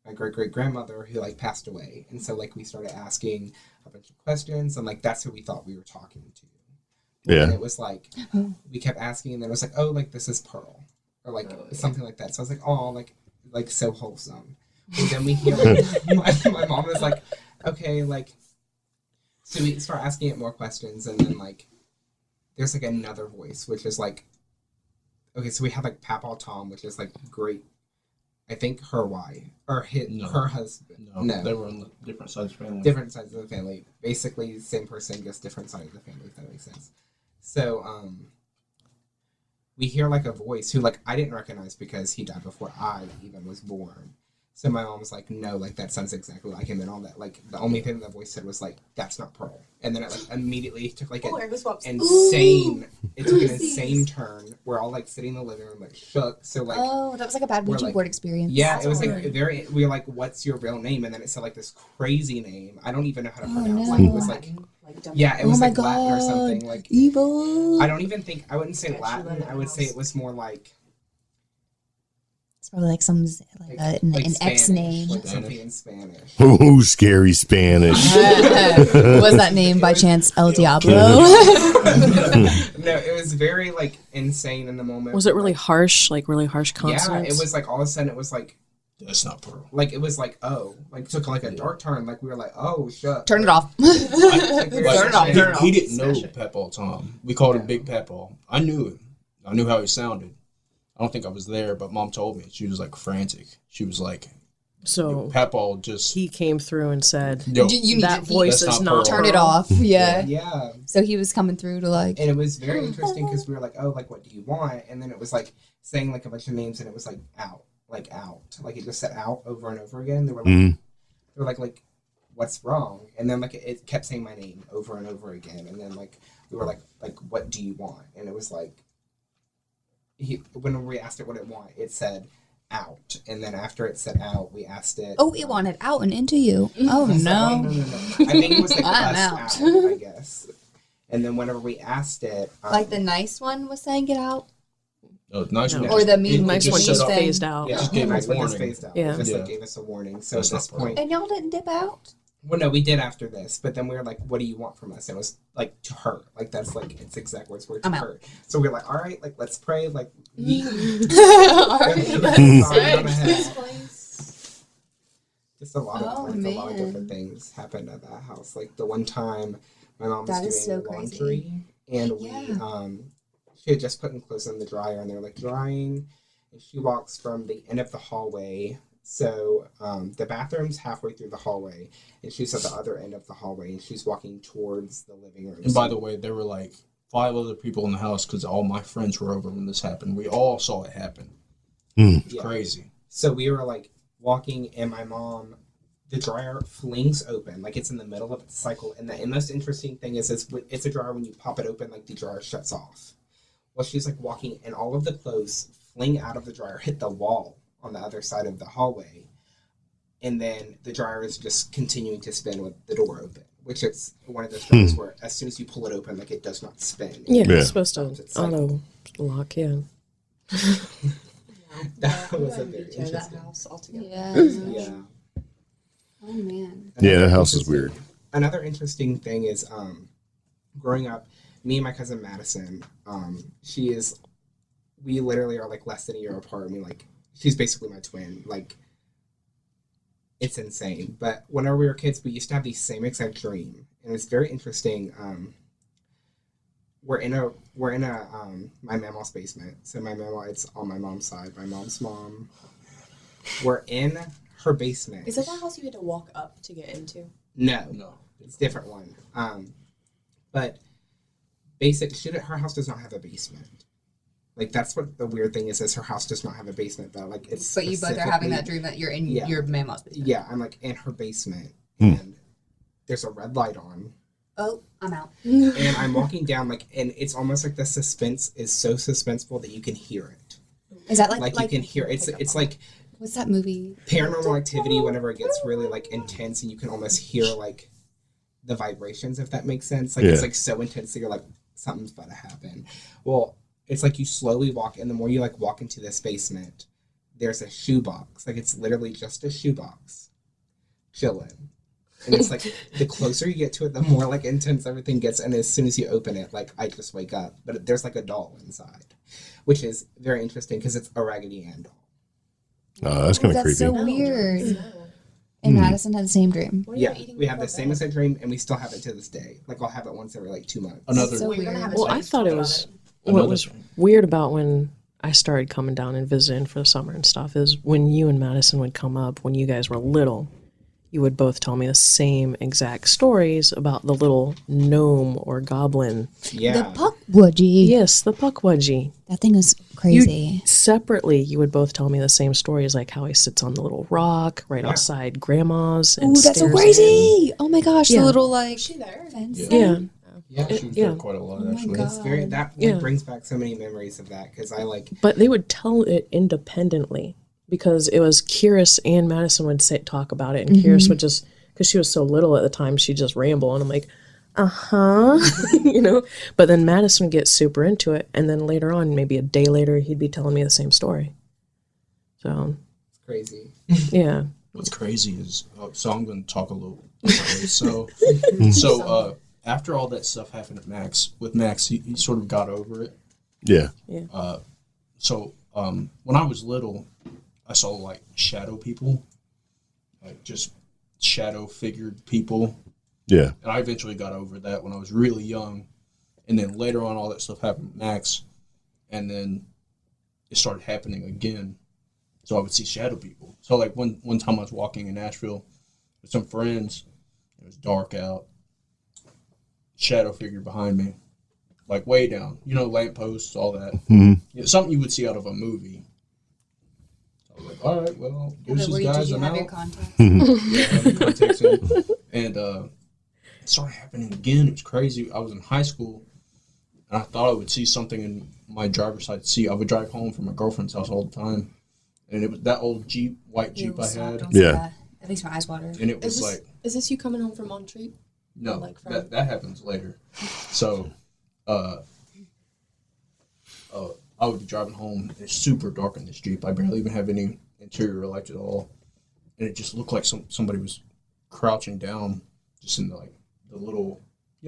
my great-great-grandmother who, like, passed away. And so, like, we started asking a bunch of questions, and, like, that's who we thought we were talking to. Yeah. And it was, like, we kept asking, and then it was, like, oh, like, this is Pearl. Or, like, something like that. So I was like, oh, like so wholesome. And then we hear, like, my mom was like, okay, like, so we start asking it more questions, and then, like, there's, like, another voice, which is, like, okay, so we have, like, Papa Tom, which is, like, great. I think her wife, or her husband. No. They were on the different sides of the family. Different sides of the family. Basically, same person, just different side of the family, if that makes sense. So, we hear, like, a voice who, like, I didn't recognize because he died before I even was born. So my mom was like, no, like, that sounds exactly like him and all that. Like, the only thing the voice said was, like, that's not Pearl. And then it, like, immediately took, like, an insane turn. We're all, like, sitting in the living room, like, shook. So, like... Oh, that was like a bad Ouija board experience. Yeah, it was, like, we were like, what's your real name? And then it said, like, this crazy name. I don't even know how to pronounce it. Like, it was, like... Yeah, it was, like, Latin or something. Like, evil. I wouldn't say Latin. I would say it was more, like... It's probably like some an Spanish, X name. like something in Spanish. Oh, scary Spanish. Was that name by chance El Diablo? No, it was very, like, insane in the moment. Was it really harsh? Like really harsh consonants? Yeah, it was like all of a sudden it was like That's not Pearl. Like it was like took like a dark turn. Like we were like, oh shut. Turn it off. Turn it off. He didn't know Papa Tom. We called him Big Papa. I knew it. I knew how he sounded. I don't think I was there, but Mom told me. She was like frantic. She was like, so Papa just... He came through and said, no, that voice is not Turn it off. Yeah. Yeah. So he was coming through to like... And it was very interesting because we were like, oh, like, what do you want? And then it was like saying like a bunch of names and it was like out. Like out. Like it just said out over and over again. They were like, what's wrong? And then like it kept saying my name over and over again. And then like we were like, what do you want? And it was like, when we asked it what it wanted, it said out. And then after it said out, we asked it. Oh, it wanted out and into you. Oh, no. No. I think it was like I'm us out. I guess. And then whenever we asked it. Like the nice one was saying get out? No, nice one. Or the mean nice just one set just up- phased out. Yeah, just gave nice a one just warning. phased out. Yeah. It just Yeah. like gave us a warning. So That's at this not point. And y'all didn't dip out? Well, no, we did after this, but then we were like, "What do you want from us?" And it was like to her, like that's like its exact words were to I'm out. her. So we were like, "All right, like let's pray." Like, just a lot of a lot of different things happened at that house. Like the one time, my mom was That is doing so laundry, and we she had just put in clothes in the dryer, and they were like drying, and she walks from the end of the hallway. So the bathroom's halfway through the hallway, and she's at the other end of the hallway, and she's walking towards the living room. And by the way, there were like 5 other people in the house because all my friends were over when this happened. We all saw it happen. It's crazy. So we were like walking, and my mom, the dryer flings open, like it's in the middle of its cycle. And the most interesting thing is it's a dryer when you pop it open, like the dryer shuts off. Well, she's like walking, and all of the clothes fling out of the dryer, hit the wall on the other side of the hallway. and then the dryer is just continuing to spin with the door open, which is one of those dryers where as soon as you pull it open, like it does not spin. Yeah, Yeah. it's supposed to auto lock, yeah. That was a very that interesting. house altogether. Yeah. Yeah. Oh man. Yeah, that house is Interesting- weird. Another interesting thing is, growing up, me and my cousin Madison, we literally are like less than a year apart. I mean, like, she's basically my twin. Like, it's insane. But whenever we were kids, we used to have the same exact dream, and it's very interesting. We're in a my mama's basement. So my mama, it's on my mom's side. My mom's mom. We're in her basement. Is that the house you had to walk up to get into? No, No. it's a different one. But her house does not have a basement. Like, that's what the weird thing is her house does not have a basement, but like it's. But you both are having that dream that you're in Yeah. your mama's basement. Yeah, I'm like in her basement, Hmm. and there's a red light on, Oh, I'm out. and I'm walking down and it's almost like the suspense is so suspenseful that you can hear it. Is that Like you can hear it's like what's that movie? Paranormal Activity whenever it gets really like intense, and you can almost hear like the vibrations, if that makes sense. Like it's Yeah. like so intense that you're like, something's about to happen. Well, it's like you slowly walk, and the more you like walk into this basement, there's a shoebox. Like, it's literally just a shoebox chilling. And it's like the closer you get to it, the more like intense everything gets. And as soon as you open it, like, I just wake up. But there's like a doll inside, which is very interesting because it's a Raggedy Ann doll. That's kind of That's creepy. so weird. No. And Hmm. Madison had the same dream. What are you Yeah, eating we have the before same bed? exact dream, and we still have it to this day. Like, I'll have it once every like 2 months. Another So Well, you're gonna weird. have a Well, I chance to thought talk it about was what Another was thing. weird about when I started coming down and visiting for the summer and stuff is when you and Madison would come up when you guys were little, you would both tell me the same exact stories about the little gnome or goblin. Yeah. The Puckwudgie. Yes, the Puckwudgie. That thing was crazy. Separately, you would both tell me the same stories, like how he sits on the little rock right Yeah. outside Grandma's and Ooh, that's so stares crazy. Oh my gosh, Yeah. the little like Is she there? fence. Yeah. in. Yeah. She was Yeah. there quite a lot, Oh my actually. God. It's very, that Yeah. brings back so many memories of that because I like, But they would tell it independently because it was Kyrus and Madison would talk about it, and Kyrus would just, because she was so little at the time, she'd just ramble, and I'm like, you know. But then Madison would get super into it, and then later on, maybe a day later, he'd be telling me the same story. So it's crazy. yeah, What's crazy is, so I'm going to talk a little. So after all that stuff happened with Max, he sort of got over it. Yeah. So when I was little, I saw like shadow people, like just shadow figured people. Yeah. And I eventually got over that when I was really young. And then later on, all that stuff happened with Max. And then it started happening again. So I would see shadow people. So like one time I was walking in Nashville with some friends. It was dark out. Shadow figure behind me. Like way down. You know, lampposts, all that. Hmm. You know, something you would see out of a movie. So I was like, all right, well, deuces, Did guys, you I'm have your out. contact? Yeah, I had the contacts in. And it started happening again. It was crazy. I was in high school, and I thought I would see something in my driver's side seat. I would drive home from my girlfriend's house all the time, and it was that old Jeep, white Jeep Ew, I stop, had, don't say Yeah. that. That makes my eyes water. and it was Is this, like, is this you coming home from Montreat? no, like from- that happens later. So, I would be driving home. And it's super dark in this Jeep. I barely even have any interior lights at all, and it just looked like somebody was crouching down, just in the little,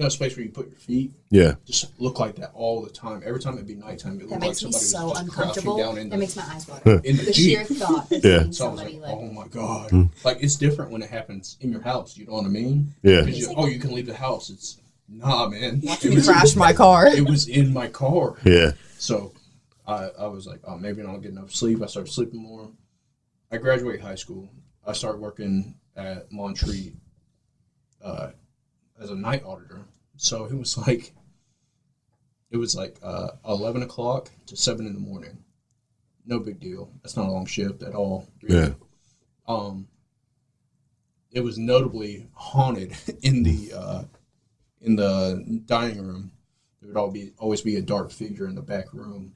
space where you put your feet. Yeah. Just looked like that all the time. Every time it'd be nighttime, it That looked like makes me somebody so was just uncomfortable. crouching down in That the, makes my eyes water. in the The Jeep. sheer thought of Yeah. seeing So I was somebody like, like, oh my God. Like, it's different when it happens in your house. You know what I mean? Yeah. 'Cause you can leave the house. It's, nah, man. crash my car. It was in my car. Yeah. So I was like, oh, maybe I don't get enough sleep. I started sleeping more. I graduated high school. I started working at Montreat as a night auditor. So it was like 11 o'clock to 7 in the morning. No big deal. That's not a long shift at all. Really. Yeah. It was notably haunted in the dining room. There would always be a dark figure in the back room.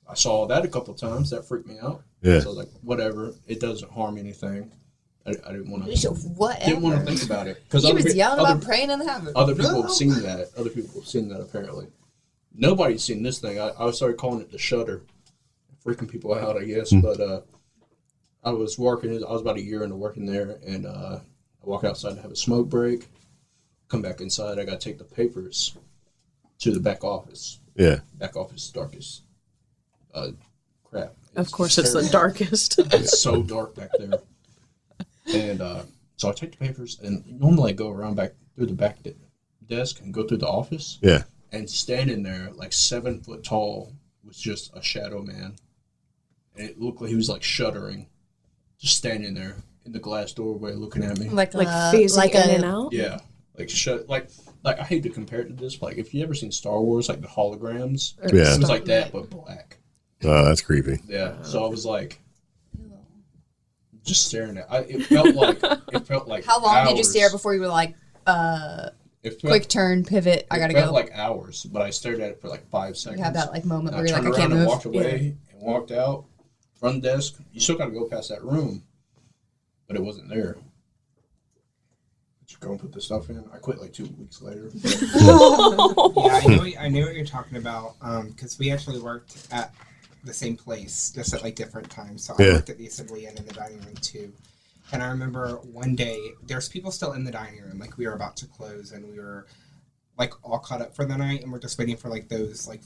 I saw that a couple of times. That freaked me out. Yeah. So I was like, whatever. It doesn't harm anything. I didn't want to. Whatever. Didn't want to think about it He was yelling about praying in the heavens. Other people have seen that. Other people have seen that apparently. Nobody's seen this thing. I started calling it the Shutter, freaking people out, I guess. But I was working. I was about a year into working there, and I walk outside to have a smoke break. Come back inside. I got to take the papers to the back office. Yeah. Back office, darkest. Crap. Of course, it's the darkest. It's so dark back there. And so I take the papers, and normally I go around back through the back desk and go through the office. Yeah. And standing there, like 7 foot tall, was just a shadow man. And it looked like he was like shuddering, just standing there in the glass doorway looking at me. Like phasing in and out? Yeah. Like I hate to compare it to this, but like if you ever seen Star Wars, like the holograms, Yeah. it was like that, but black. Oh, that's creepy. Yeah. So I was like, just staring at. It felt like. How long hours. did you stare before you were like, quick turn, pivot, I gotta It felt go? like hours, but I stared at it for like 5 seconds. You have that like moment And where you're like, I turned can't around and move. walked away and walked out. Front desk. You still got to go past that room, but it wasn't there. Did you go and put the stuff in? I quit like 2 weeks later. Yeah, I know what you're talking about. Because we actually worked at the same place, just at like different times. So I worked at the assembly and in the dining room too. And I remember one day there's people still in the dining room, like we were about to close, and we were like all caught up for the night, and we're just waiting for like those like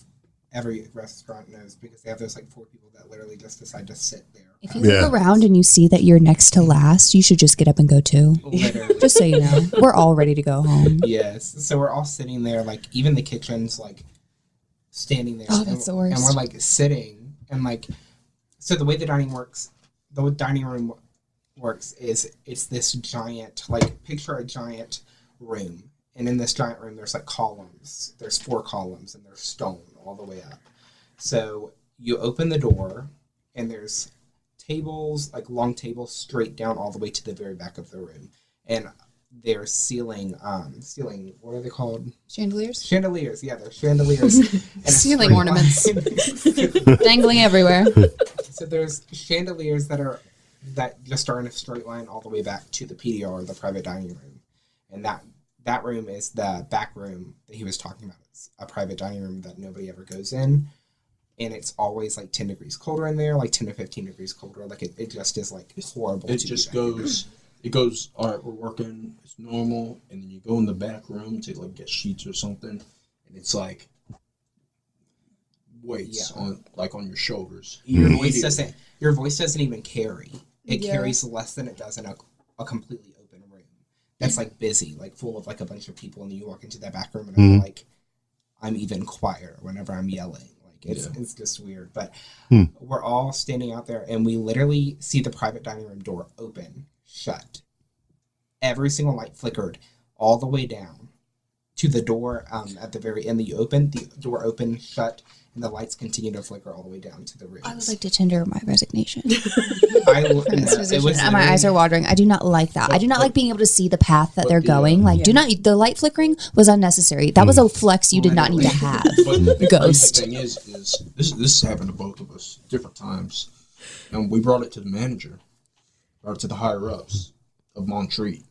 every restaurant knows because they have those like 4 people that literally just decide to sit there. If you look around and you see that you're next to last, you should just get up and go too. Literally. Just so you know, we're all ready to go home. Yes. So we're all sitting there, like even the kitchen's like standing there. Oh, that's the worst. And we're like sitting and like, so the way the dining room works is it's this giant, like picture a giant room. And in this giant room, there's like columns. There's 4 columns and there's stone all the way up. So you open the door and there's tables, like long tables straight down all the way to the very back of the room. And there's ceiling, what are they called? Chandeliers? Chandeliers, yeah, they're chandeliers. And a Ceiling straight ornaments. line. Dangling everywhere. So there's chandeliers that just are in a straight line all the way back to the PDR, the private dining room. And that room is the back room that he was talking about. It's a private dining room that nobody ever goes in. And it's always like 10 degrees colder in there, like 10 to 15 degrees colder. Like it just is like horrible. It just goes, all right, we're working, it's normal. And then you go in the back room to like get sheets or something. And it's like weights on your shoulders. Your voice doesn't even carry. It carries less than it does in a completely open room. That's like busy, like full of like a bunch of people, and then you walk into that back room and I'm like, I'm even quieter whenever I'm yelling. Like it's just weird. But we're all standing out there and we literally see the private dining room door open, shut. Every single light flickered all the way down to the door at the very end that you open. The door opened, shut, and the lights continue to flicker all the way down to the room. I would like to tender my resignation. My eyes are watering. I do not like that. I do not like being able to see the path that they're going. Like, the light flickering was unnecessary. That was a flex you did not need to have. But the Ghost. thing is this has happened to both of us different times. And we brought it to the manager, brought it to the higher ups of Montreat.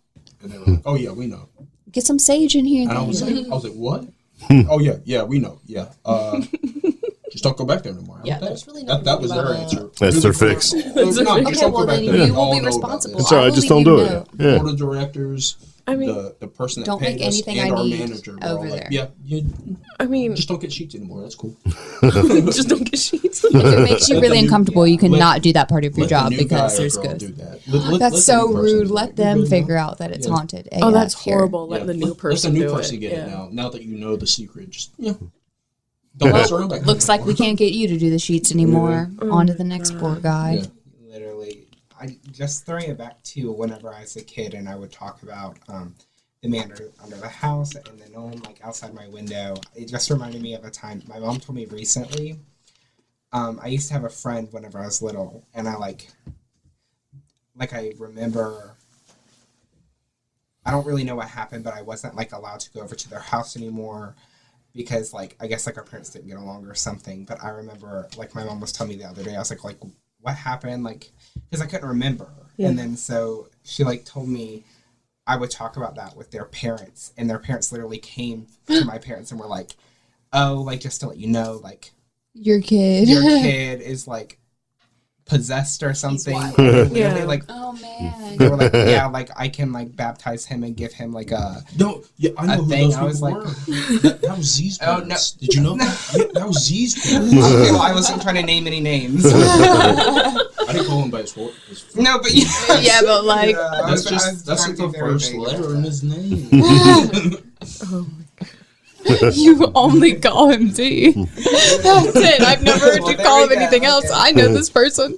And they were like, oh yeah, we know. Get some sage in here. And I was like, what? Oh yeah, we know. Yeah. Just don't go back there anymore. Yeah, there's really nothing that was about their that. answer. That's their fix. Okay, well then you will be responsible. That's all right, just don't do it. Yeah. Board of directors, I mean, the person that don't paid make us anything and I our need manager were over all like, there. yeah, you I mean, just don't get sheets anymore. That's cool. just don't get sheets. If it makes you really uncomfortable, you cannot do that part of your Let job the new because guy or there's girl ghosts. do that. That's so rude. Let them figure figure out that it's haunted. Oh, that's AF here. horrible. Let the new person let the do new person it. get it Yeah. now. Now that you know the secret, just don't mess around back there Looks like anymore. we can't get you to do the sheets anymore. On to the next poor guy. Yeah. Literally, I just throwing it back to whenever I was a kid and I would talk about the man under the house and the gnome like outside my window. It just reminded me of a time my mom told me recently. I used to have a friend whenever I was little, and I I remember. I don't really know what happened, but I wasn't like allowed to go over to their house anymore. Because, like, I guess, like, our parents didn't get along or something. But I remember, like, my mom was telling me the other day, I was like, what happened? Like, because I couldn't remember. Yeah. And then so she like told me I would talk about that with their parents, and their parents literally came to my parents and were like, "Oh, like just to let you know, like Your kid. your kid is like possessed or something." wild. Literally, Yeah. like Oh man. they were like, "Yeah, like I can like baptize him and give him like a." No, yeah, I know A who thing, those I people was like- were. That was Z's Oh, no. parents. Did you know that? Yeah, that was Z's parents. Okay, well, I wasn't trying to name any names. I didn't call him by his No, but yeah. Yeah, but like That's like the first letter in his name. you only call him D. That's it. I've never heard Well, you there call him we go. anything else. Okay. I know this person.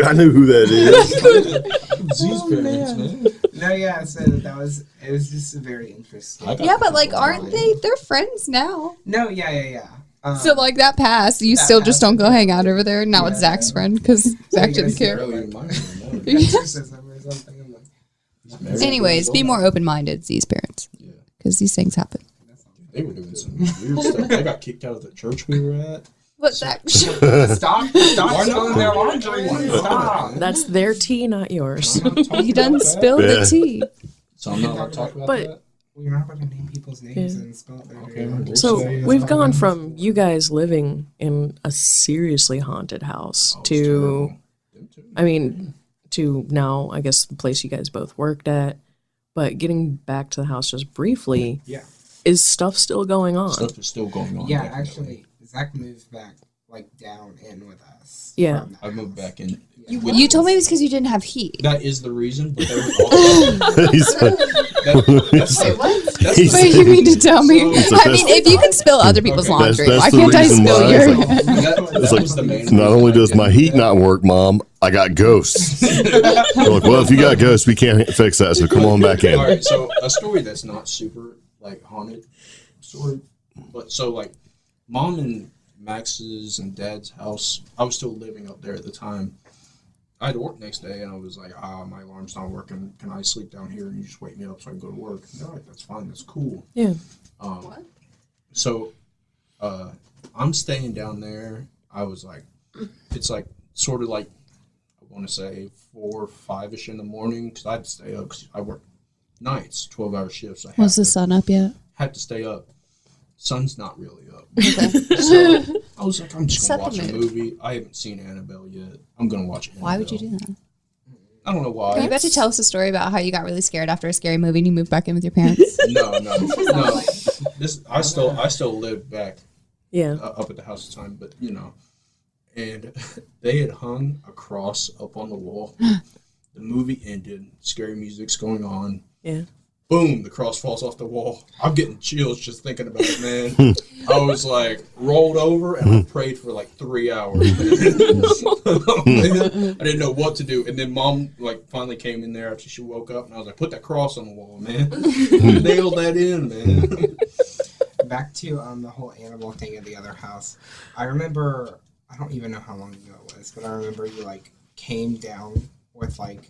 I knew who that is. Z's parents, man. No, yeah. So it was just very interesting. I got Yeah, but like, people aren't lying. they? They're friends now. No, yeah. So like that passed. You that still just don't passed. go hang out over there. Now it's Yeah. Zach's friend because Zach you didn't guys care. Barely even mine anymore. exorcism or something. I'm like, He's married. Anyways, be more open-minded, Z's parents, Yeah. because these things happen. They were doing some weird stuff. They got kicked out of the church we were at. But Zach, Stop Why spilling not? their laundry. Why not? Stop. That's their tea, not yours. I'm not talking you done about that. spilled Yeah. the tea. So I'm not allowed to talk about But- that. Well, you're not going to name people's names Yeah. and spell their Okay, name. we'll So say we've it's gone fine. from you guys living in a seriously haunted house Oh, it's to, terrible. Them too. I mean, to now, I guess, the place you guys both worked at. But getting back to the house just briefly, Yeah. is stuff still going on? Stuff is still going on. Yeah, definitely. actually, Zach moved back, like, down in with us. Yeah. from that I moved house. back in. You told me it was because you didn't have heat. That is the reason, but they were all. He's- That's He's- What do you mean to tell me? So- I mean, if you can spill other people's Okay. laundry, That's why the can't I reason spill why yours? it's like- that like, was the main Not only reason I does my didn't do heat that. not work, Mom, I got ghosts. They're like, well, if you got ghosts, we can't fix that, so come on back in. All right, so a story that's not super like haunted story, but so like Mom and Max's and Dad's house, I was still living up there at the time. I had to work next day, and I was like, my alarm's not working. Can I sleep down here and you just wake me up so I can go to work? And they're like, that's fine, that's cool. Yeah. So I'm staying down there. I was like, it's like sort of like, I want to say 4 or 5-ish in the morning because I had to stay up because I work nights, 12-hour shifts. I Was the sun up yet? had to stay up. Sun's not really up. So I was like, I'm just Set going to the watch a mood. movie. I haven't seen Annabelle yet. I'm going to watch Annabelle. Why would you do that? I don't know why. Are you about to tell us a story about how you got really scared after a scary movie and you moved back in with your parents? No. This I still lived back Yeah. up at the house at the time, but you know, and they had hung a cross up on the wall. The movie ended, scary music's going on. Yeah. Boom, the cross falls off the wall. I'm getting chills just thinking about it, man. I was like rolled over and I prayed for like 3 hours. Man. I didn't know what to do. And then Mom like finally came in there after she woke up and I was like, put that cross on the wall, man. Nailed that in, man. Back to the whole animal thing at the other house. I remember, I don't even know how long ago it was, but I remember you like came down with like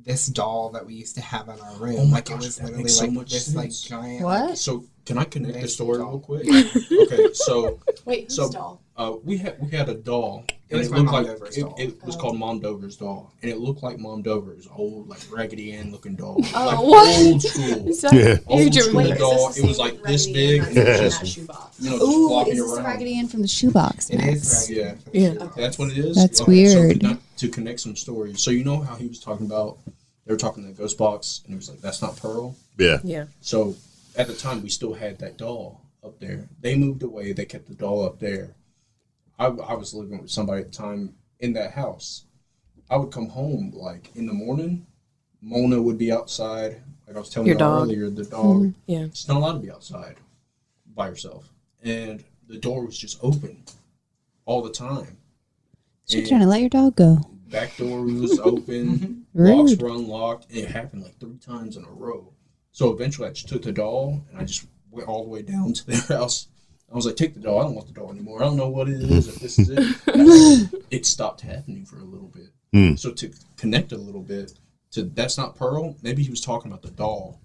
this doll that we used to have in our room. Oh my like gosh, it was that literally makes so like much this like sense. giant. What? So can I connect the Nice story doll. real quick? Okay, so Wait, whose So- doll? we had a doll. It was my looked Mom like Dover's doll. It was called Mom Dover's doll, and it looked like Mom Dover's old, like Raggedy Ann looking doll, Oh, like what? old school, Yeah. old school Wait, is doll. this It the was same like this Raggedy big, Ann and it that's in was that just shoebox? you know just Ooh, flopping is this the around. Raggedy Ann from the shoebox? It Max? is Raggedy Yeah. Ann from the Yeah. shoebox. That's what it is. That's So weird. to connect some stories. So you know how he was talking about they were talking to the ghost box, and he was like, "That's not Pearl." Yeah. Yeah. So at the time, we still had that doll up there. They moved away. They kept the doll up there. I was living with somebody at the time in that house. I would come home like in the morning. Mona would be outside. Like I was telling Your you dog. earlier, the dog. Yeah. She's not allowed to be outside by herself. And the door was just open all the time. You're And trying to let your dog go. back door was open. Rude. Locks were unlocked. And it happened like 3 times in a row. So eventually I just took the doll and I just went all the way down to their house. I was like, take the doll. I don't want the doll anymore. I don't know what it is, if this is it. It stopped happening for a little bit. Hmm. So to connect a little bit to That's Not Pearl, maybe he was talking about the doll.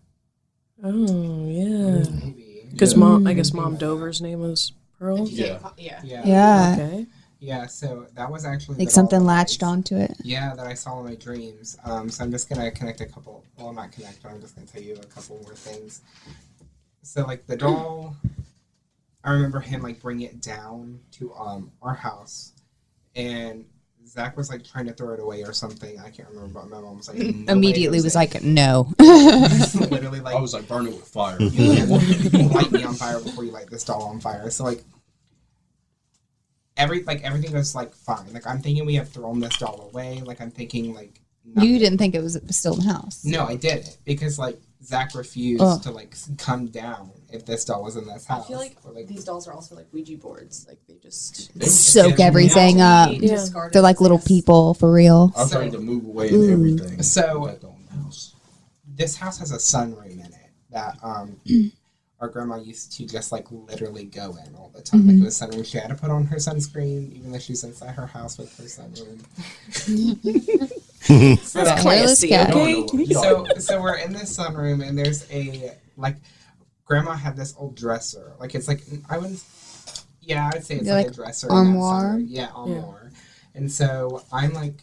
Oh, yeah. Maybe. Because Yeah. Mom, I guess Mom Dover's name was Pearl. Yeah. Yeah. Yeah. Yeah. Okay. Yeah, so that was actually Like the something doll latched that I- onto it. Yeah, that I saw in my dreams. So I'm just gonna connect a couple. Well, not connect, but I'm just gonna tell you a couple more things. So like the doll, I remember him like bring it down to our house, and Zach was like trying to throw it away or something. I can't remember, but my mom was like "No way, Immediately was Jose." like, no. Literally like I was like, burn it with fire. you light me on fire before you light this doll on fire. So like everything was like fine. Like I'm thinking we have thrown this doll away. Like I'm thinking like nothing. You didn't think it was still in the house. No, I didn't because like Zach refused to like come down if this doll was in this I house. feel like Or, these dolls are also like Ouija boards. Like they just Soak everything up. Yeah. They're like little people for real. I was trying to move away and everything. So- That doll in the house. This house has a sunroom in it that our grandma used to just like literally go in all the time. Like it was sunroom. She had to put on her sunscreen even though she's inside her house with her sunroom. That's Hairless classy, cat. okay? So we're in this sunroom and there's a like grandma had this old dresser. Like it's like I'd say it's Yeah, like like a dresser. armoire? In that sunroom. Yeah, armoire. And so I'm like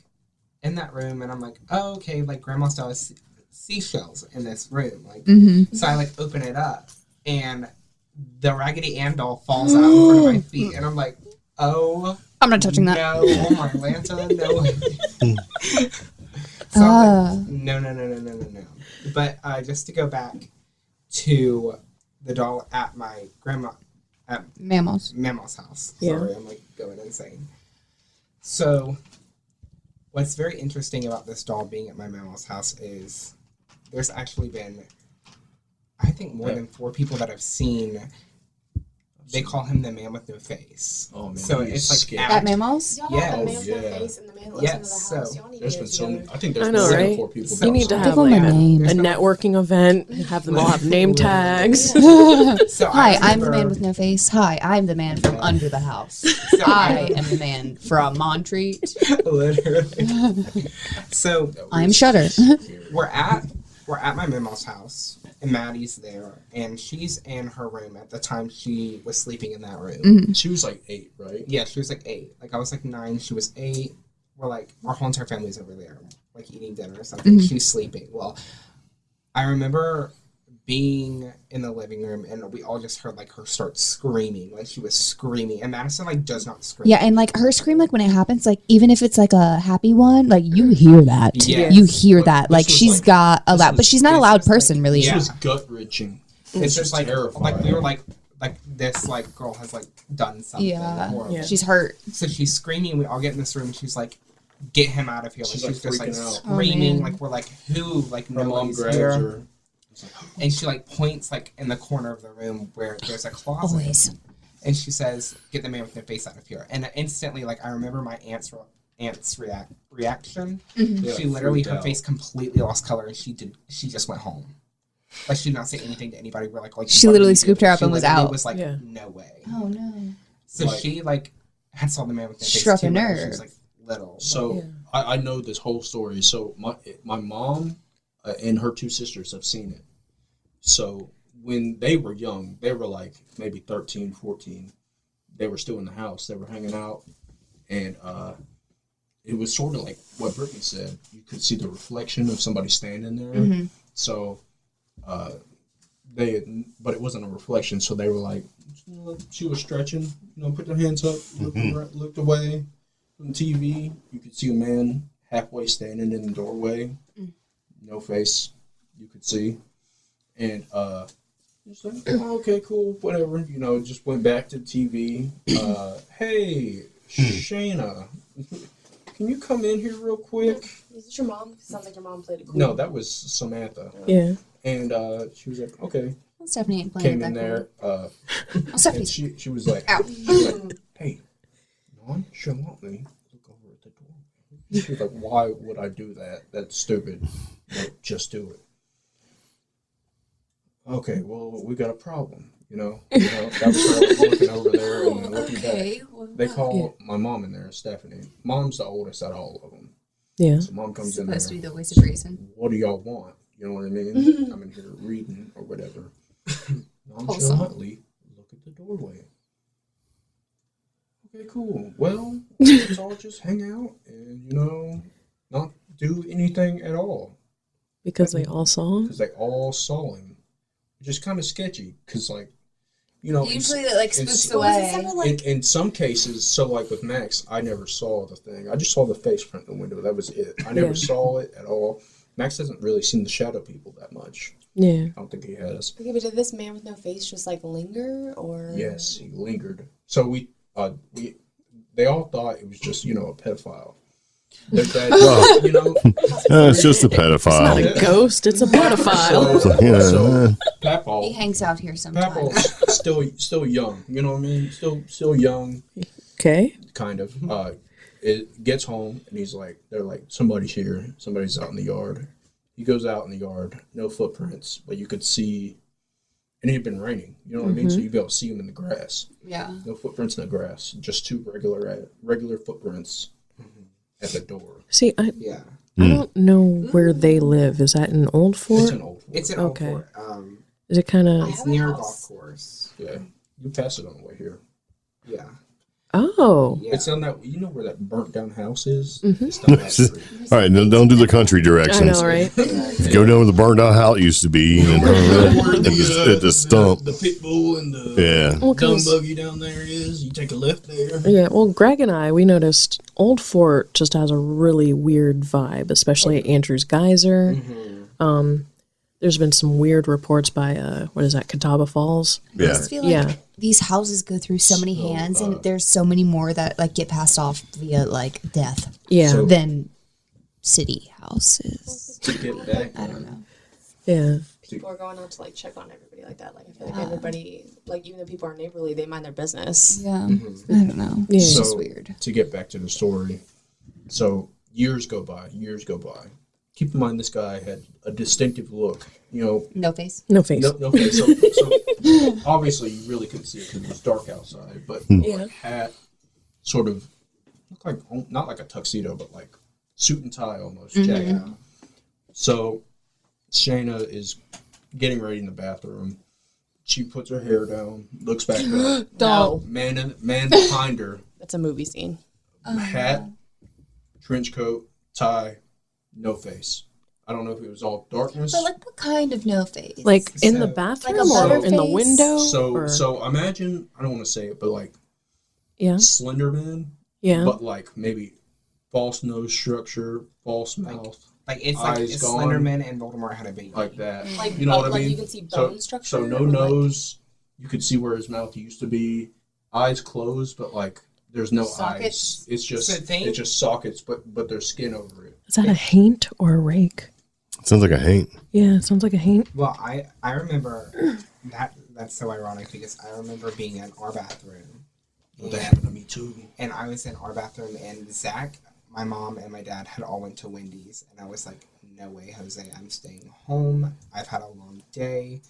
in that room and I'm like, oh okay, like grandma still has seashells in this room. Like so I like open it up and the Raggedy Ann doll falls out in front of my feet and I'm like, oh I'm not touching that. no, oh my Lanta, no. So I'm like, no. But just to go back to the doll at my Mammals. Mama's house. Yeah. Sorry, I'm like going insane. So, what's very interesting about this doll being at my Mama's house is there's actually been, I think, more than 4 people that I've seen. They call him the man with no face. Oh man, So he it's is like scary. At Mammals? Y'all Yeah. got the man Oh, with no yeah. face and the man that lives Yes, under the so house. Y'all need to There's get been it so many. together. I think there's I know, been right? 4 people. So- You need to have Give them like a name. a networking event, have them all have name tags. So Hi, I I'm the remember- man with no face. Hi, I'm the man from under the house. So I am the man from Montreat. Literally. So I'm Shutter. we're at my Mama's house, and Maddie's there, and she's in her room at the time she was sleeping in that room. She was like 8, right? Yeah, she was like 8. Like I was like 9, she was 8. We're like our whole entire family's over there, like eating dinner or something. She's sleeping. Well, I remember being in the living room and we all just heard like her start screaming, like she was screaming, and Madison like does not scream. Yeah, and like her scream, like when it happens, like even if it's like a happy one, like you hear that. Yes. You hear But that. this Like was, she's like- got a this loud, was- but she's not a this loud was, like- person, really. Yeah. She was gut wrenching. It's just like terrifying. we were like this like girl has like done something. Yeah. horrible. Yeah. She's hurt. So she's screaming. We all get in this room. And she's like, "Get him out of here!" Like, She's, she's like, just like freaking out. screaming. Oh, man. Like we're like, "Who?" Like Her mom nobody's grabs here. her. And she like points like in the corner of the room where there's a closet. Always. And she says, "Get the man with no face out of here!" And instantly, like I remember my aunt's reaction. Mm-hmm. They, She like, literally, freaked her out. face completely lost color, and she just went home. Like she did not say anything to anybody. We're like She what literally did you scooped do? her up She and was literally out. Was like, Yeah. no way. Oh no. So Like- she like had saw the man with no face Struck too, a but nerve. She was like little. So Yeah. I know this whole story. So my mom and her 2 sisters have seen it. So when they were young, they were like maybe 13, 14. They were still in the house. They were hanging out. And it was sort of like what Brittany said. You could see the reflection of somebody standing there. Mm-hmm. So but it wasn't a reflection. So they were like, she was stretching, put their hands up, looked away from the TV. You could see a man halfway standing in the doorway, no face, you could see. And just like, oh, okay, cool, whatever. Just went back to the TV. Hey, Shayna, can you come in here real quick? Is this your mom? Sounds like your mom played it cool. No, that was Samantha. Yeah. And she was like, okay. Well, Stephanie ain't playing Came that in there. Oh, Stephanie. And she was like, Ow. she was like, hey, nonchalantly look over at the door. She was like, why would I do that? That's stupid. Like, just do it. Okay, well, we got a problem, That was her looking over there and then looking back. They call my mom in there, Stephanie. Mom's the oldest out of all of them. Yeah. So mom comes in there. Supposed to be the voice of reason. What do y'all want? You know what I mean? I'm in here reading or whatever. Nonchalantly look at the doorway. Okay, cool. Well, let's all just hang out and, not do anything at all. Because they all saw him? Because they all saw him. Which is kind of sketchy, because, Usually that, like, spooks But was it away. ever, like, in some cases, so, like, with Max, I never saw the thing. I just saw the face print in the window. That was it. I never saw it at all. Max hasn't really seen the shadow people that much. Yeah. I don't think he has. Okay, but did this man with no face just like linger, or? Yes, he lingered. So they all thought it was just, a pedophile. Their dad, It's just a It's not pedophile. a ghost, it's a pedophile. So He Papaw, hangs out here sometimes. Papaw's still young. You know what I mean? Still young, Okay. kind of. It gets home and they're like, somebody's here. Somebody's out in the yard. He goes out in the yard, no footprints, but you could see, and it had been raining. You know what I mean? So you'd be able to see him in the grass. Yeah. No footprints in the grass, just two regular footprints at the door. See, I Yeah. don't know where they live. Is that an old fort? It's an old one. It's an Okay. old fort. Is it kind I of... It's have a near a house. golf course. Yeah, you pass it on the way here. Yeah. Oh. Yeah. It's on that. You know where that burnt down house is? Mhm. It's down that street. All right, don't do the country I directions. know, right? If you go down where the burned out house used to be, and at the stump. the pit bull and the Yeah. Well, dumb 'cause- buggy down there is. You take a left there. Yeah, well, Greg and I, we noticed Old Fort just has a really weird vibe, especially at Andrews Geyser. There's been some weird reports by, what is that, Catawba Falls? I Yeah. just feel like Yeah. these houses go through so many hands, and there's so many more that like get passed off via like death Yeah, So- than city houses. To get back, I don't know. yeah. People are going out to like check on everybody like that. Like I feel like everybody, like even though people are neighborly, they mind their business. Yeah, I don't know. Yeah. It's So just weird. to get back to the story, so years go by. Keep in mind, this guy had a distinctive look. No face. No face. No face. So obviously you really couldn't see it because it was dark outside. But like hat, sort of looked like not like a tuxedo, but like suit and tie almost jacket. So Shayna is getting ready in the bathroom. She puts her hair down, looks back up. No, Man behind her, that's a movie scene. hat, trench coat, tie, no face. I don't know if it was all darkness. But like, what kind of no face? Like in the So- bathroom Like a or in the Leatherface? window? So or- so imagine, I don't want to say it, but like yeah, Slender Man, yeah. but like maybe false nose structure, false mouth, Like it's like Eyes if gone. Slenderman and Voldemort had a baby. like that. Like You know what I like mean? you can see So- bone structure. So no or, like- nose. You could see where his mouth used to be. Eyes closed, but like there's no Sockets. eyes. It's just So think- it's just sockets, but there's skin over it. Is that a haint or a rake? Sounds like a haint. Yeah, it sounds like a haint. Well, I remember that's so ironic because I remember being in our bathroom. Well, that happened to me too. And I was in our bathroom, and Zach, my mom, and my dad had all went to Wendy's, and I was like, "No way, Jose! I'm staying home. I've had a long day.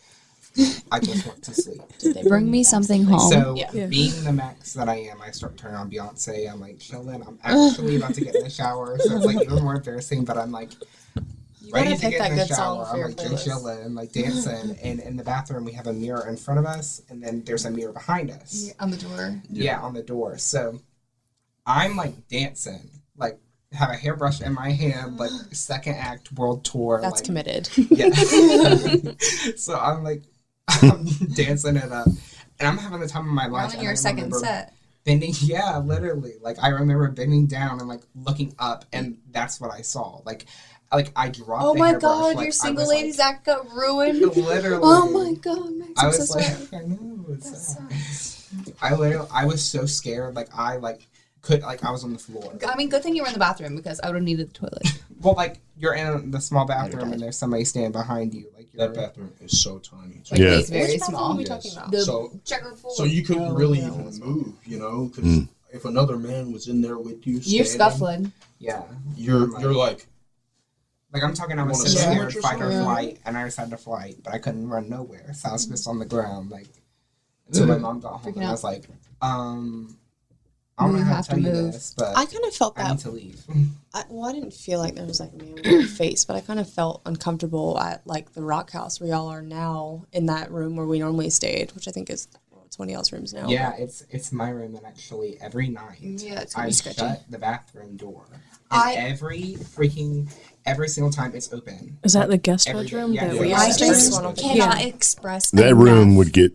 I just want to sleep." Did they Bring me you back something like- home. So, Yeah. being the Max that I am, I start turning on Beyonce. I'm like, chilling. I'm actually about to get in the shower, so it's like even more embarrassing. But I'm like, You ready gotta to pick get that in the good song shower. for I'm your like just playlist. chilling, like dancing. And in the bathroom, we have a mirror in front of us, and then there's a mirror behind us. On the door. Yeah, on the door. So I'm like dancing, like have a hairbrush in my hand, like second act world tour. That's like, committed. Yeah. So I'm like, I'm dancing and I'm having the time of my We're life. on and your I second remember set. bending. Yeah, literally. Like I remember bending down and like looking up, and that's what I saw. Like I dropped. Oh the my hairbrush, god, like, your I single was, ladies like, act got ruined. Literally. Oh my god, Max, I I'm so was sorry. like, I know. It's That sad. sucks. I was so scared. Like I I was on the floor. I mean, good thing you were in the bathroom because I would have needed the toilet. Well, like you're in the small bathroom and there's somebody standing behind you. Like you're That bathroom is so tiny. Like, Yeah. it's very Which bathroom small. are we Yes. talking about? The So- checker full. So you couldn't Oh, really yeah. even move, because if another man was in there with you, You're standing, scuffling. You're Like- like, Like I'm talking, I You was want so a scared, sandwich or fight or something? flight, and I decided to flight, but I couldn't run nowhere, so I was just on the ground, like. Until my mom got home, Freaking and I out. was like, I don't know You how have to to tell you move. this, but I kind of felt I that. need to leave. I didn't feel like there was like a man with a face, but I kind of felt uncomfortable at like the Rock House where y'all are now in that room where we normally stayed, which I think is It's one of y'all's rooms now. Yeah, it's my room, and actually every night Yeah, it's gonna I be sketchy. shut the bathroom door. And every single time it's open. Is that the guest Every day. bedroom? Yeah. that Yeah. we Yeah. I used to There's just one over there. cannot Yeah. express That enough. room would get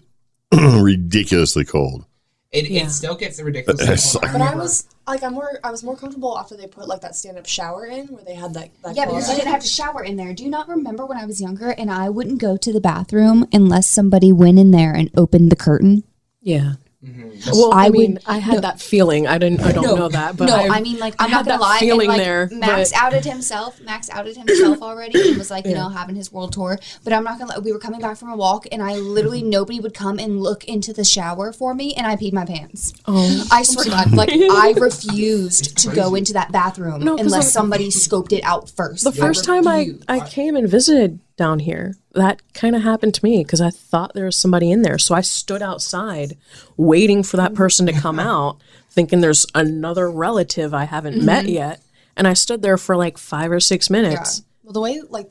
ridiculously cold. Yeah. It still gets ridiculous. It's like- But I was more comfortable after they put like that stand-up shower in where they had that Yeah, because closet. you didn't have to shower in there. Do you not remember when I was younger and I wouldn't go to the bathroom unless somebody went in there and opened the curtain? Yeah. Mm-hmm. Well, I I mean, would- I had no. that feeling. I don't know that, but no, I I mean, like, I'm I not had gonna that lie. feeling and, like, there, Max but- outed himself. Max outed himself already and was like, you Yeah. know, having his world tour. But I'm not gonna lie. We were coming back from a walk, and I literally nobody would come and look into the shower for me, and I peed my pants. Oh, I swear to God, like I refused to go into that bathroom No, 'cause unless I'm- somebody scoped it out first. the first time I came and visited down here, that kind of happened to me because I thought there was somebody in there. So I stood outside waiting for that person to come out, thinking there's another relative I haven't met yet. And I stood there for like 5 or 6 minutes. Well, the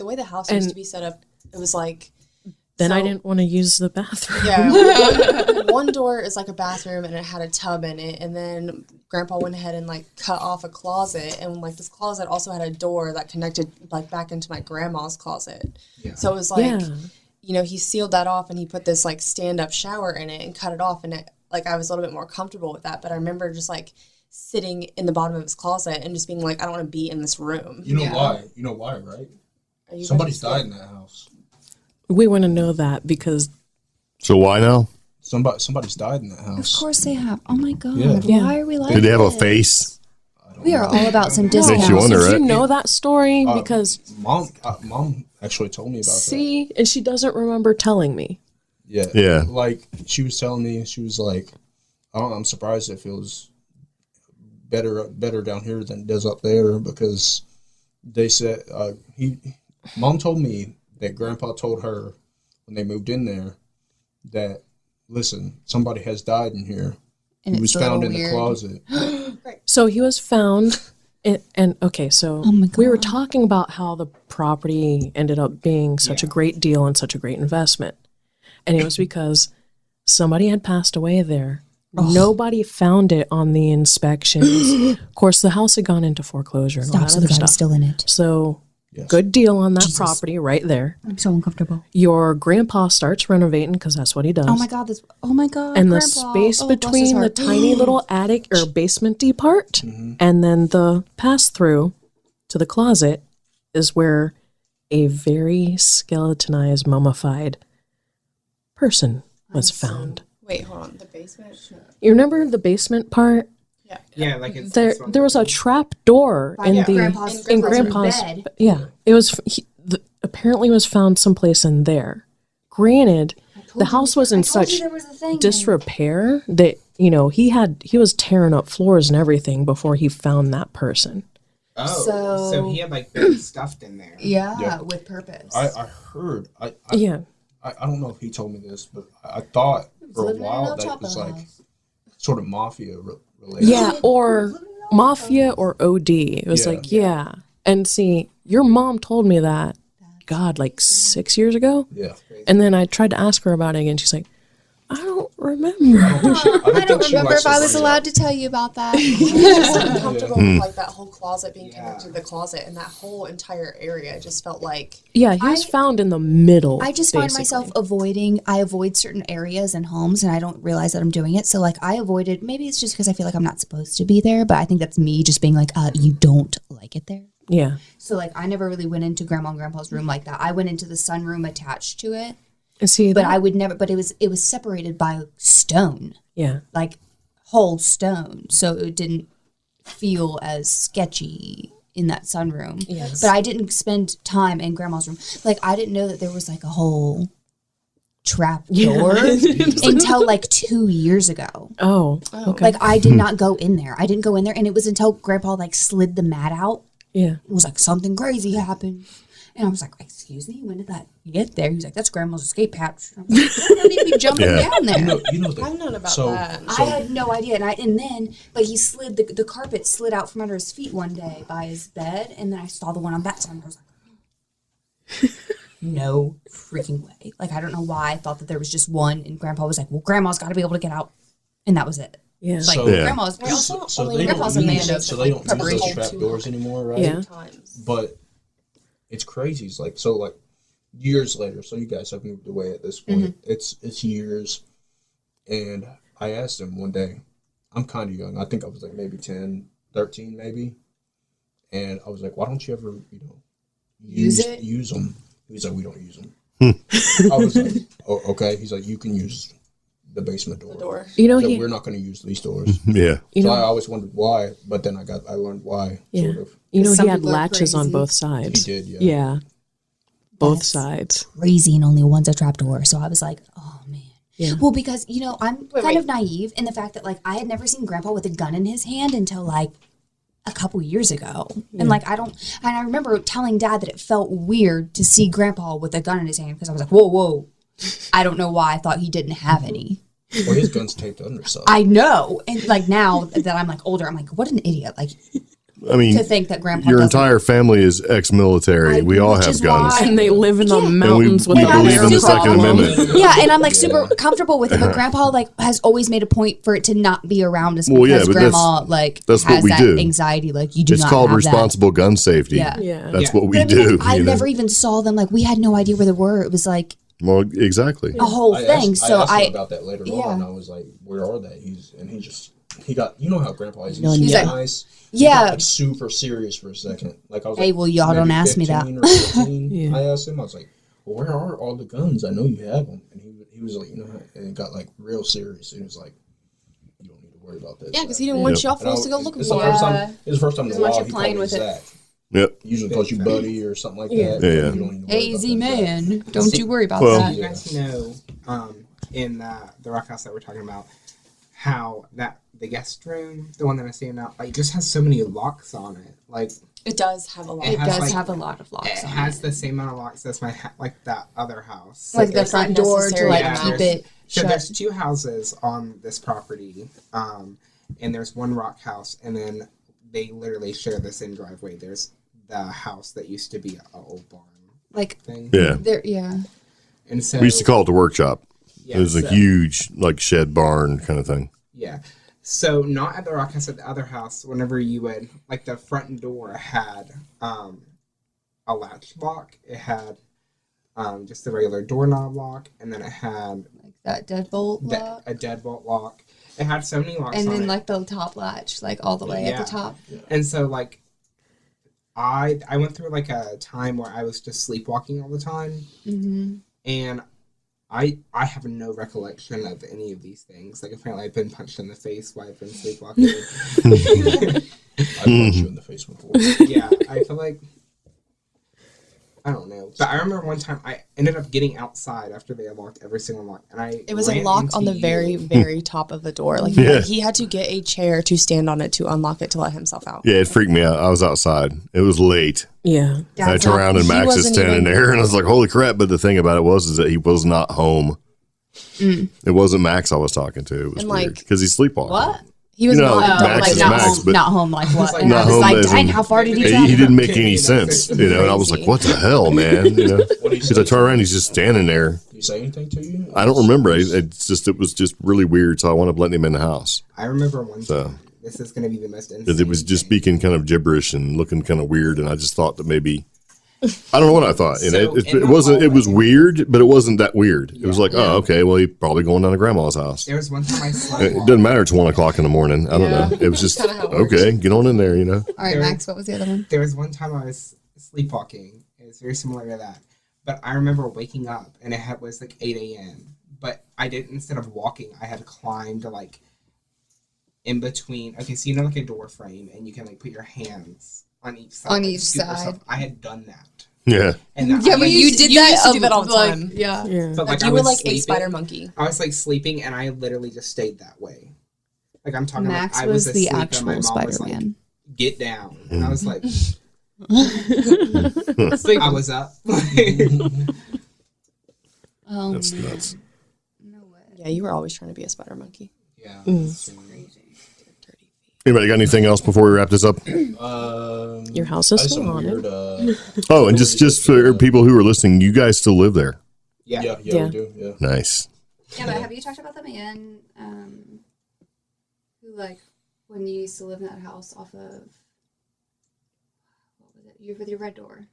way the house used to be set up, it was like. Then I so- didn't want to use the bathroom. Yeah, one door is like a bathroom and it had a tub in it, and then Grandpa went ahead and like cut off a closet, and like this closet also had a door that connected like back into my grandma's closet. Yeah. So it was like, Yeah. you know, he sealed that off and he put this like stand-up shower in it and cut it off, and it like I was a little bit more comfortable with that. But I remember just like sitting in the bottom of his closet and just being like, I don't want to be in this room. You know why? You know why, right? Are you Somebody's guys died in that house. We want to know that because So why now? Somebody's died in that Of house. course they have. Oh my God. Yeah. Why are we like Did they have a this? face? I don't We are know. all about some Makes you discounts. wonder, did right? you know that story? Because Mom actually told me about that. see, and she doesn't remember telling me. Yeah. Yeah. Like she was telling me, she was like, I don't know, I'm surprised it feels better down here than it does up there because they said Mom told me that Grandpa told her when they moved in there that listen, somebody has died in here. And He was it's a found little in the weird. closet. So he was found, and okay, so Oh my we were God. talking about how the property ended up being such a great deal and such a great investment. And it was because somebody had passed away there. Nobody found it on the inspections. Of course, the house had gone into foreclosure and Stop, all that so the other God stuff. is still in it. So Yes. good deal on that Jesus. property right there. I'm so uncomfortable. Your grandpa starts renovating because that's what he does. Oh my God. Oh my God. And the Grandpa. space Oh, bless his between the heart. tiny little attic or basement-y part and then the pass-through to the closet is where a very skeletonized, mummified person was found. Wait, hold on. The basement. You remember the basement part? Yeah, like it's There was a trap door By in yeah. the Grandpa's- in Grandpa's Grandpa's bed. yeah. It was apparently was found someplace in there. Granted, the house was in I told you such there was a thing. disrepair that he was tearing up floors and everything before he found that person. Oh, So- so he had like been stuffed in there. Yeah, Yeah. with purpose. I heard. I Yeah, don't know if he told me this, but I thought for a living in while El that it Chapo was like house. sort of mafia related. yeah, or mafia or OD. It was Yeah. like yeah, and see, your mom told me that. God, like 6 years ago, Yeah. and then I tried to ask her about it again. She's like, I don't remember. I don't think she remember likes if I to was bring it allowed up. to tell you about that. Just uncomfortable with like that whole closet being Yeah. connected to the closet, and that whole entire area just felt like Yeah, he was found in the middle. I just find basically. myself I avoid certain areas and homes and I don't realize that I'm doing it. So like I avoided, maybe it's just because I feel like I'm not supposed to be there, but I think that's me just being like, you don't like it there. Yeah, So like I never really went into Grandma and Grandpa's room like that. I went into the sunroom attached to it, and see, but that- I would never, but it was separated by stone, yeah, like whole stone. So it didn't feel as sketchy in that sunroom. Yes. But I didn't spend time in Grandma's room. Like I didn't know that there was like a whole trap door until like 2 years ago. Oh, okay, Like I did not go in there. I didn't go in there, and it was until Grandpa like slid the mat out. yeah. It was like something crazy happened, and I was like, "Excuse me, when did that get there?" He was like, "That's Grandma's escape hatch." I was like, "I don't need to be jumping Yeah. down there." You know that. I've known about so, that. I had no idea, and then he slid the carpet slid out from under his feet one day by his bed, and then I saw the one on that side, and I was like, no freaking way. Like, I don't know why I thought that there was just one, and Grandpa was like, well, Grandma's got to be able to get out. And that was it. Yeah. Like, So- Grandma's So only they Grandpa's don't a man use, of so they don't use those preparation. trap doors anymore, right? Yeah. Times. But it's crazy. It's like, so like years later, so you guys have moved away at this point. It's years. And I asked him one day, I'm kind of young. I think I was like maybe 10, 13 maybe. And I was like, why don't you ever, use them? He's like, we don't use them. I was like, oh, okay. He's like, you can use the basement door. The door. We're not going to use these doors. Yeah. So I always wondered why, but then I learned why, sort of. He Some had people are latches on crazy. both sides. He did, yeah. Yeah. Both That's sides. crazy, and only one's a trapdoor. So I was like, oh, man. Yeah. Well, because, I'm kind wait. of naive in the fact that, like, I had never seen Grandpa with a gun in his hand until, like, a couple years ago. And, like, and I remember telling Dad that it felt weird to see Grandpa with a gun in his hand because I was like, whoa. I don't know why I thought he didn't have any. Well, his gun's taped under stuff. I know. And, like, now that I'm, like, older, I'm like, what an idiot. Like, I mean, to think that Grandpa your doesn't- entire family is ex-military. We all which have is guns. why- And they live in the Yeah. mountains we with a believe in the bear Second problem. Amendment. Yeah, and I'm like super comfortable with it. But Grandpa like has always made a point for it to not be around us Well, yeah, because but Grandma like that's what has we that do. anxiety. Like you do It's not called have responsible gun safety. Yeah. Yeah. That's Yeah. what we That. But I mean, do. like, I never even saw them. Like we had no idea where they were. It was like Well, exactly. a whole I thing. asked, So I asked I him about that later yeah. on, and I was like, "Where are they?" He got, how Grandpa is. No, He's he's like- nice. He yeah. got, like super serious for a second. Like I was Hey, like, well, y'all maybe don't ask me that. 15 or 14. Yeah. I asked him. I was like, "Well, where are all the guns? I know you have them." And he was like, and it got like real serious. And he was like, "You don't need to worry about this." Yeah, because he didn't want y'all And fools to go looking it's for the it. first time. It was the first time in a Doesn't want while you he playing called me with it. Zach. Yep. Usually calls you buddy or something like Yeah. that. Yeah, yeah. You don't need to worry about easy that. man. Don't you worry about Well- that. You guys know, in the rock house that we're talking about, how that the guest room, the one that I'm staying at, like just has so many locks on it. Like It does have a lot. It It has, does like- have a lot of locks it on has it. the same amount of locks as my like that other house. Like the there's front not door to necessary like amount. keep it So shut. there's two houses on this property, and there's one rock house, and then they literally share the same driveway. There's the house that used to be an old barn Like thing, Yeah. there, yeah. and so We used to call it the workshop. yeah, It was a so- huge, like, shed barn kind of thing. Yeah. So not at the rock house, at the other house, whenever you would, like the front door had a latch lock. It had just the regular doorknob lock, and then it had Like that deadbolt lock. a deadbolt lock. It had so many locks And on then it. like the top latch, like all the way at Yeah. the top. And so like I went through like a time where I was just sleepwalking all the time, Mm-hmm. and I have no recollection of any of these things. Like apparently I've been punched in the face while I've been sleepwalking. I punched you in the face before. Yeah, I feel like I don't know, but I remember one time I ended up getting outside after they unlocked every single lock, and It was a ran lock on the into very, you. very top of the door. Like, Yeah. he had to get a chair to stand on it to unlock it to let himself out. Yeah, it freaked me out. I was outside. It was late. Yeah. I turned around and he Max is wasn't standing even- there, and I was like, "Holy crap!" But the thing about it was, is that he was not home. It wasn't Max I was talking to. It was And, weird like, because he's sleepwacking. What? He was You know, not Max like is not Max, home. but- Not home like what? like, And I not was home like, as dang, in- how far did he He travel? didn't make any sense, you know. And I was like, "What the hell, man?" You know, What do you because I say? turn around, he's just standing there. Did he say anything to you? I don't remember. It was just really weird. So I wound up letting him in the house. I remember one So- time. This is going to be the most insane. Because it was just thing. speaking kind of gibberish and looking kind of weird, and I just thought that maybe I don't know what I thought. And So, it in the wasn't. It was hallway- weird, but it wasn't that weird. It was Yeah. like, oh, okay, well, he's probably going down to grandma's house. There was one time I It slept. doesn't matter. It's 1:00 in the morning. I don't know. It was just Kinda how it works. okay. Get on in there, you know. All right, Max, what was the other one? There was one time I was sleepwalking. It was very similar to that. But I remember waking up and was like 8 a.m. But I didn't, instead of walking, I had climbed like in between. Okay, so you know like a door frame and you can like put your hands on each side. On like, each scoop yourself. side. I had done that. Yeah. And that Yeah, I but was- you did you that. used to do that all the like, time. Yeah. Yeah. But like you I were was like sleeping. a spider monkey. I was like sleeping and I literally just stayed that way. Like I'm talking Max like I was was the asleep and my actual mom was like, Spider-Man. get down. And I was like, Sleep. I was up. Oh, That's man. nuts. No way. Yeah, you were always trying to be a spider monkey. Yeah. Mm. it's crazy. Dirty feet. Anybody got anything else before we wrap this up? Your house is still haunted. Oh, and just for people who are listening, you guys still live there. Yeah, we do. Yeah. Nice. Yeah, but have you talked about the man who, like, when you used to live in that house off of, what was it? You with your red door.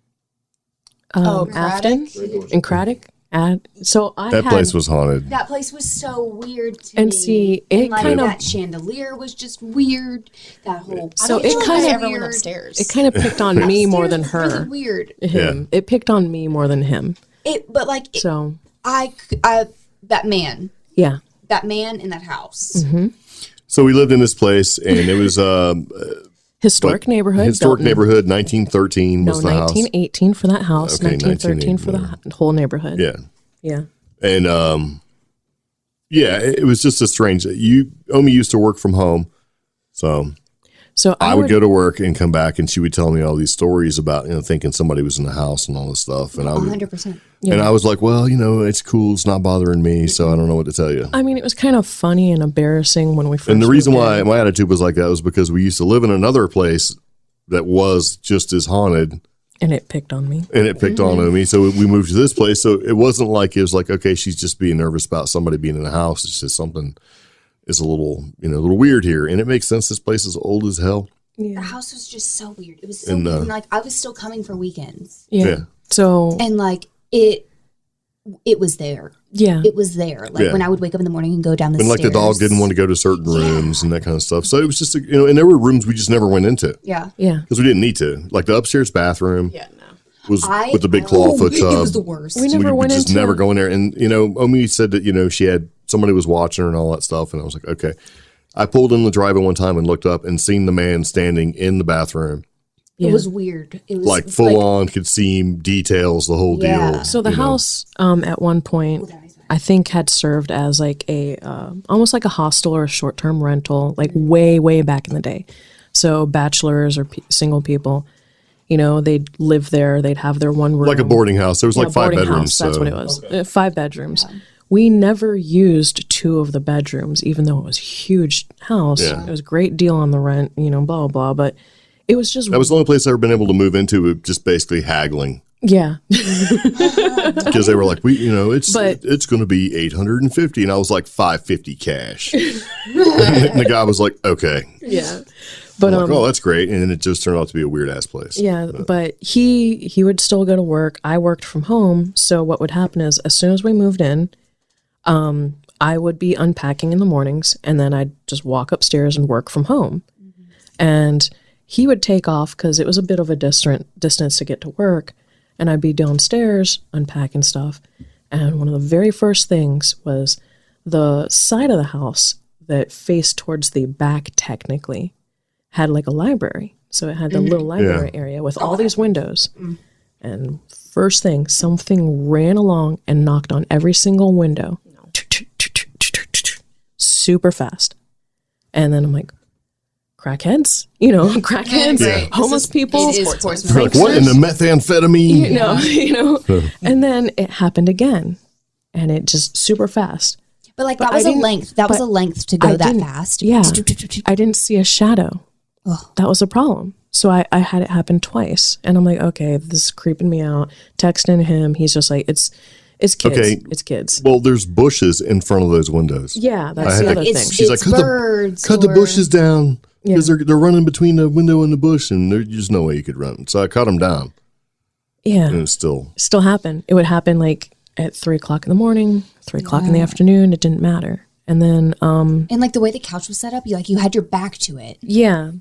Afton and Craddock. That place was haunted. That place was so weird to and me. see, it like, kind of that chandelier was just weird. That whole so it kind of everyone upstairs. It kind of picked on me more than her. Really weird. Him. Yeah. It picked on me more than him. That man. Yeah. That man in that house. Mm-hmm. So we lived in this place, and it was historic neighborhood. Historic neighborhood. 1913 was the house. 1918 for that house. Okay, 1913 for the whole neighborhood. Yeah. Yeah. And it was just a strange. Omi used to work from home, so I would go to work and come back, and she would tell me all these stories about thinking somebody was in the house and all this stuff, and I would 100%. Yeah. And I was like, well, it's cool. It's not bothering me, so I don't know what to tell you. I mean, it was kind of funny and embarrassing when we first. And the reason why my attitude was like that was because we used to live in another place that was just as haunted. And it picked on me. On me. So we moved to this place. So it wasn't like, it was like, okay, she's just being nervous about somebody being in the house. It's just something is a little weird here. And it makes sense. This place is old as hell. Yeah. The house was just so weird. It was so weird. And, like, I was still coming for weekends. Yeah. So. And, like, it was there. Yeah. It was there. Like, when I would wake up in the morning and go down the stairs. And, like, the dog didn't want to go to certain rooms and that kind of stuff. So it was just, and there were rooms we just never went into. Yeah. Yeah. Because we didn't need to. Like, the upstairs bathroom. Yeah, no. Was with the big clawfoot tub. It was the worst. We never went just into never go in there. And, Omi said that, she had somebody was watching her and all that stuff. And I was like, okay. I pulled in the driveway one time and looked up and seen the man standing in the bathroom. Yeah. It was weird. It was like full on, could see details, the whole deal. So the house at one point, I think, had served as like a almost like a hostel or a short-term rental, like way, way back in the day. So bachelors or single people, they'd live there. They'd have their one room. Like a boarding house. There was like 5 bedrooms. House, that's what it was. 5 bedrooms. Yeah. We never used 2 of the bedrooms, even though it was a huge house. Yeah. It was a great deal on the rent, blah, blah, blah. But it was just... That was the only place I've ever been able to move into with just basically haggling. Yeah. Because they were like, it's going to be $850. And I was like, $550 cash. And the guy was like, okay. Yeah. But I'm like, that's great. And then it just turned out to be a weird ass place. Yeah. But he would still go to work. I worked from home. So what would happen is as soon as we moved in, I would be unpacking in the mornings and then I'd just walk upstairs and work from home. Mm-hmm. And he would take off because it was a bit of a distance to get to work. And I'd be downstairs unpacking stuff. And one of the very first things was the side of the house that faced towards the back technically had like a library. So it had the little library area with all these windows. Mm. And first thing, something ran along and knocked on every single window. Super fast. And then I'm like, crackheads, crackheads, homeless people. Like, what in the methamphetamine? And then it happened again, and it just super fast. But that was a length. That was a length to go that fast. Yeah, I didn't see a shadow. Ugh. That was a problem. So I had it happen twice, and I'm like, okay, this is creeping me out. Texting him, he's just like, it's kids. Okay. It's kids. Well, there's bushes in front of those windows. Yeah, that's the other thing. She's like, cut the bushes down. Because they're running between the window and the bush, and there's just no way you could run. So I cut them down. Yeah. And it still happened. It would happen like at 3 o'clock in the morning, 3 o'clock in the afternoon. It didn't matter. And then and like the way the couch was set up, you had your back to it. Yeah.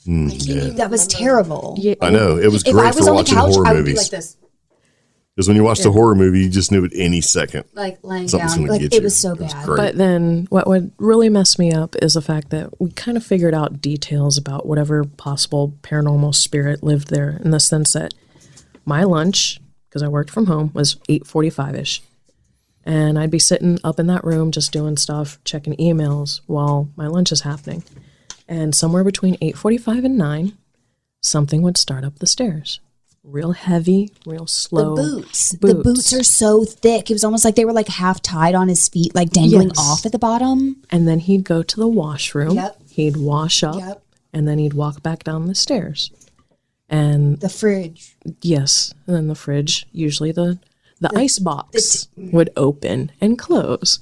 That was terrible. Yeah. I know. It was great for watching horror movies. Like this. Because when you watched a horror movie, you just knew at any second. Like laying down. Like it was so bad. But then what would really mess me up is the fact that we kind of figured out details about whatever possible paranormal spirit lived there, in the sense that my lunch, because I worked from home, was 8:45-ish. And I'd be sitting up in that room just doing stuff, checking emails while my lunch is happening. And somewhere between 8:45 and 9, something would start up the stairs. Real heavy, real slow. The boots are so thick. It was almost like they were like half tied on his feet, like dangling off at the bottom. And then he'd go to the washroom. Yep. He'd wash up. Yep. and then he'd walk back down the stairs. And The fridge. yes, and then the fridge, usually the ice box would open and close.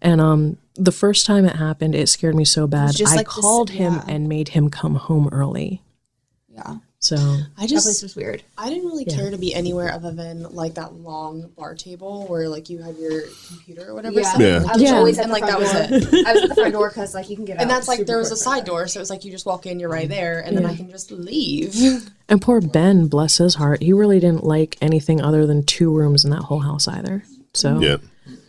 And the first time it happened, it scared me so bad. just I like this- called him yeah. and made him come home early. Yeah. So I That just place was weird. I didn't really Yeah. care to be anywhere other than like that long bar table where like you had your computer or whatever. Yeah. set Yeah. up. I was Yeah. always at And the like front that was door. it. I was at the front door because like you can get out. And that's like super there was a quick side right door, so it was like you just walk in, you're right there, and then Yeah. I can just leave. and poor Ben, bless his heart, he really didn't like anything other than 2 rooms in that whole house either. So Yeah.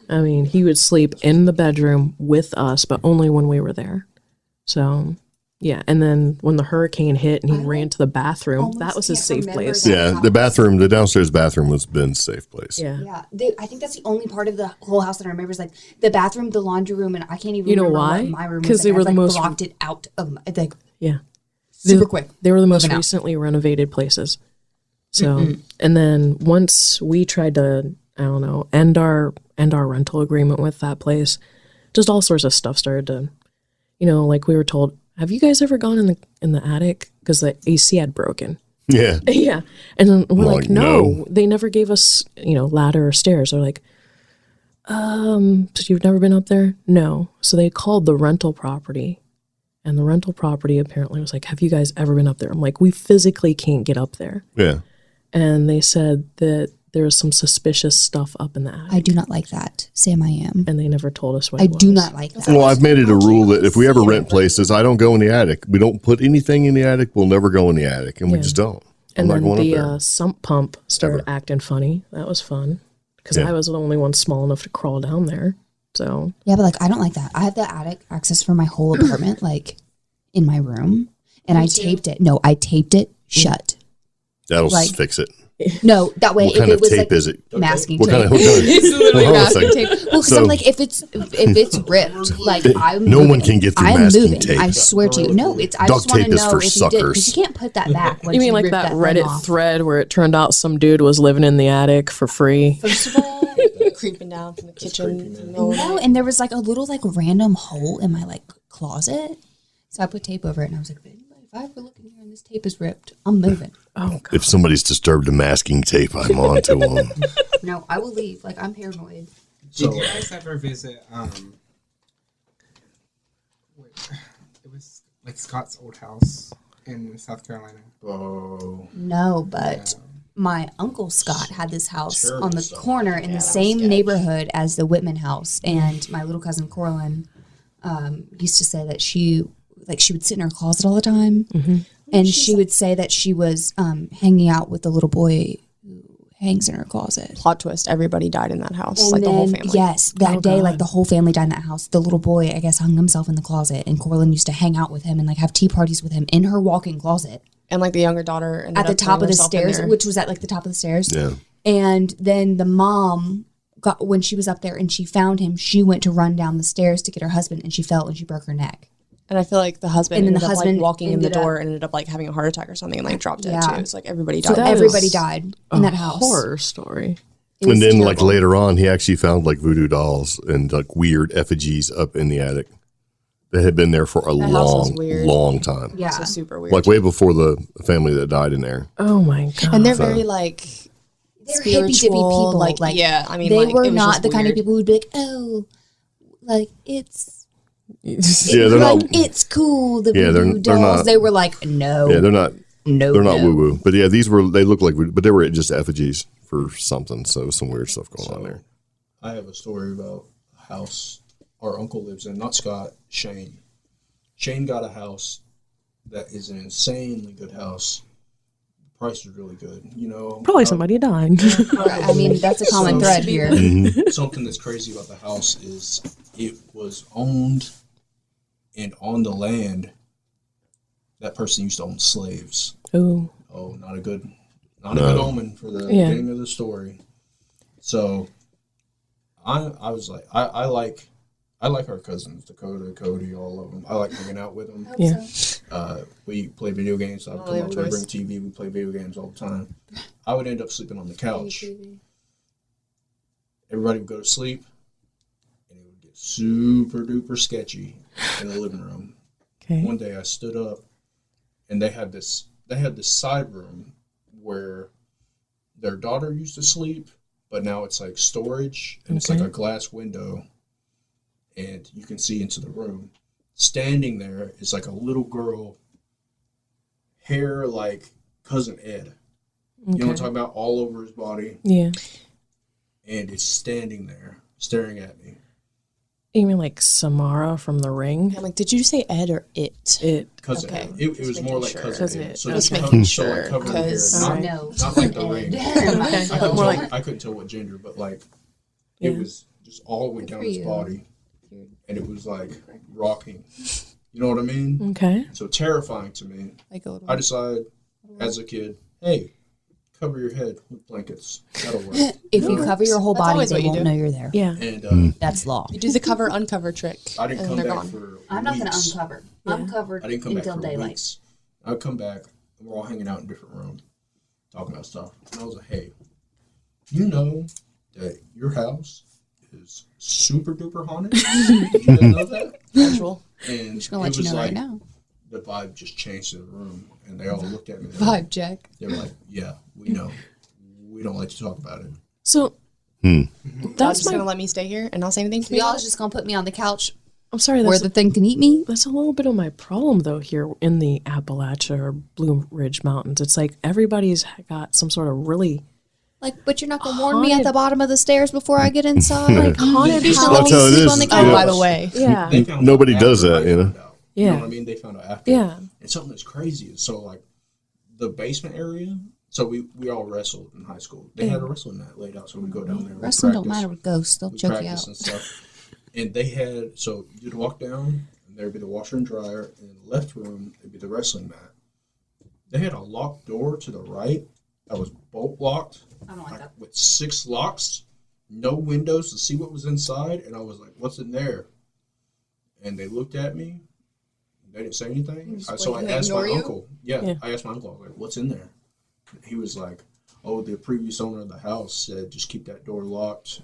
I mean, he would sleep in the bedroom with us, but only when we were there. So, yeah. And then when the hurricane hit and he ran to the bathroom, almost that was his can't safe remember place. that. Yeah, the bathroom, the downstairs bathroom was Ben's safe place. Yeah. Yeah, I think that's the only part of the whole house that I remember is like the bathroom, the laundry room, and I can't even You know remember why? what my room was. 'Cause they like. were I've, the like, most- blocked it out of my, like Yeah. super They- quick. They were the most Moving out. recently renovated places. So, and then once we tried to, I don't know, end our rental agreement with that place, just all sorts of stuff started to, like we were told, have you guys ever gone in the attic? Because the AC had broken. Yeah. Yeah. And then we're Like, like, no, no. they never gave us, ladder or stairs. They're like, so you've never been up there? No. So they called the rental property, and the rental property apparently was like, have you guys ever been up there? I'm like, we physically can't get up there. Yeah. And they said that there was some suspicious stuff up in the attic, I do not like that. Sam, I am. and they never told us what I it was. do not like that. Well, I've made it a rule that if we ever rent places, I don't go in the attic. We don't put anything in the attic. We'll never go in the attic, and we Yeah. just don't. I'm And not then going up the there. sump pump started Ever. acting funny. That was fun because Yeah. I was the only one small enough to crawl down there. So Yeah, but like I don't like that. I have the attic access for my whole apartment, like in my room, and I taped it. No, I taped it shut. That'll like- fix it. No, that way What if kind it of was tape like is it? masking What tape. kind of? Hold on a second. Well, because So- I'm like, if it's ripped, like I'm No moving. one can get through I'm masking moving. tape. I swear to you, no. It's I Duct just want tape to is know for if you did because suckers. you can't put that back. Once you mean like rip that thing Reddit off. thread where it turned out some dude was living in the attic for free? First of all, creeping down from the kitchen. No, and there was like a little like random hole in my like closet, so I put tape over it, and I was like, if I ever look in here and this tape is ripped, I'm moving. Oh, God. If somebody's disturbed the masking tape, I'm on to them. No, I will leave. Like I'm paranoid. Did you guys ever visit? It was like Scott's old house in South Carolina. Oh, No, but my uncle Scott had this house Terrible on the stuff. corner in the same neighborhood as the Whitman house, and my little cousin Corlin used to say that she would sit in her closet all the time, and she would say that she was hanging out with the little boy who hangs in her closet. Plot twist: everybody died in that house, And like the whole then, family. yes, that Oh, day, God. like the whole family died in that house. The little boy, I guess, hung himself in the closet, and Corlin used to hang out with him and like have tea parties with him in her walk-in closet And like the younger daughter ended at the up top of throwing the herself in stairs, there. which was at like the top of the stairs. Yeah. And then the mom got when she was up there and she found him. She went to run down the stairs to get her husband, and she fell and she broke her neck. And I feel like the husband And then ended the up husband like walking in the ended up- door and ended up like having a heart attack or something and like dropped dead Yeah. too. It's like everybody So died. that everybody is died a in that house. horror story. It was And then, like terrible. later on, he actually found like voodoo dolls and like weird effigies up in the attic that had been there for a That house was long, weird. long time. Yeah. So super weird. Like way before the family that died in there. Oh my God. and they're So- very like They're hippy dippy spiritual, people. like, yeah, I mean, they like, were it was not just the kind of weird. people who'd be like, oh, like it's Yeah, they're like not. it's cool. The Yeah, they're- voodoo they're dolls. not- They were like, no, Yeah, they're not. no, They're not no. woo woo. But yeah, they look like, but they were just effigies for something. So some weird stuff going on there. I have a story about a house our uncle lives in, not Scott, Shane. Shane got a house that is an insanely good house. The price is really good, you know. Probably somebody died. I mean, that's a common So- thread here. Something that's crazy about the house is it was owned, and on the land, that person used to own slaves. Oh, Oh, not a good omen for the Yeah. beginning of the story. So, I was like, I like our cousins, Dakota, Cody, all of them. I like hanging out with them. yeah. We play video games. I would come yeah, out to boys. bring TV. We play video games all the time. I would end up sleeping on the couch. Everybody would go to sleep, and it would get super duper sketchy in the living room. Okay. One day I stood up and they had this side room where their daughter used to sleep, but now it's like storage, and it's like a glass window, and you can see into the room. Standing there is like a little girl, hair like Cousin Ed. You know what I'm talking about? All over his body. Yeah. And it's standing there, staring at me. You mean like Samara from The Ring? I'm like, did you say Ed or it? It. Cousin Okay. Ed. It was Just more making like sure. Cousin Ed. So Just it's making so like sure, covered in hair. because- Not, No. not like The Ring. Okay. I couldn't tell what gender, but like it was just all the way down his you. body, and it was like rocking. You know what I mean? Okay. So terrifying to me. Like a little. I decided as a kid, hey, cover your head with blankets. That'll work. If you cover your whole That's body, always they what you won't do. know you're there. Yeah. And That's law. You do the cover uncover trick. I didn't and come they're back gone. for I'm not going to weeks. uncover. Yeah. I'm covered I didn't come back until for daylight. weeks. I would come back, and we're all hanging out in different rooms, talking about stuff. And I was like, hey, you know that your house is super duper haunted? Did you guys know that? Casual. And I'm just going to let it you was know like, right now. the vibe just changed in the room, and they all looked at me. Vibe check. They were like, yeah, we know. We don't like to talk about it. So God's that's just my. gonna let me stay here and not say anything to So me. y'all is just going to put me on the couch I'm sorry. where That's the thing can eat me? that's a little bit of my problem though here in the Appalachia or Blue Ridge Mountains. It's like everybody's got some sort of really Like, but you're not going to warn me at the bottom of the stairs before I get inside? like haunted You're just house. going to That's how let it me sleep is, on the you Oh, know. couch? by the way. Yeah. They found Nobody out does after that, I you know? found out. You Yeah. know what I mean? They found out after. Yeah. And something that's crazy is so like the basement area. So we all wrestled in high school. They had a wrestling mat laid out, so we go down there. Wrestling don't practice. matter with ghosts. They'll We choke you practice out. and stuff. And they had, so you'd walk down, and there'd be the washer and dryer, and in the left room, there'd be the wrestling mat. They had a locked door to the right that was bolt locked, I don't like that. with 6 locks, no windows to see what was inside, and I was like, what's in there? And they looked at me. They didn't say anything. So I asked my uncle. Yeah, I asked my uncle, I was like, what's in there? He was like, oh, the previous owner of the house said just keep that door locked,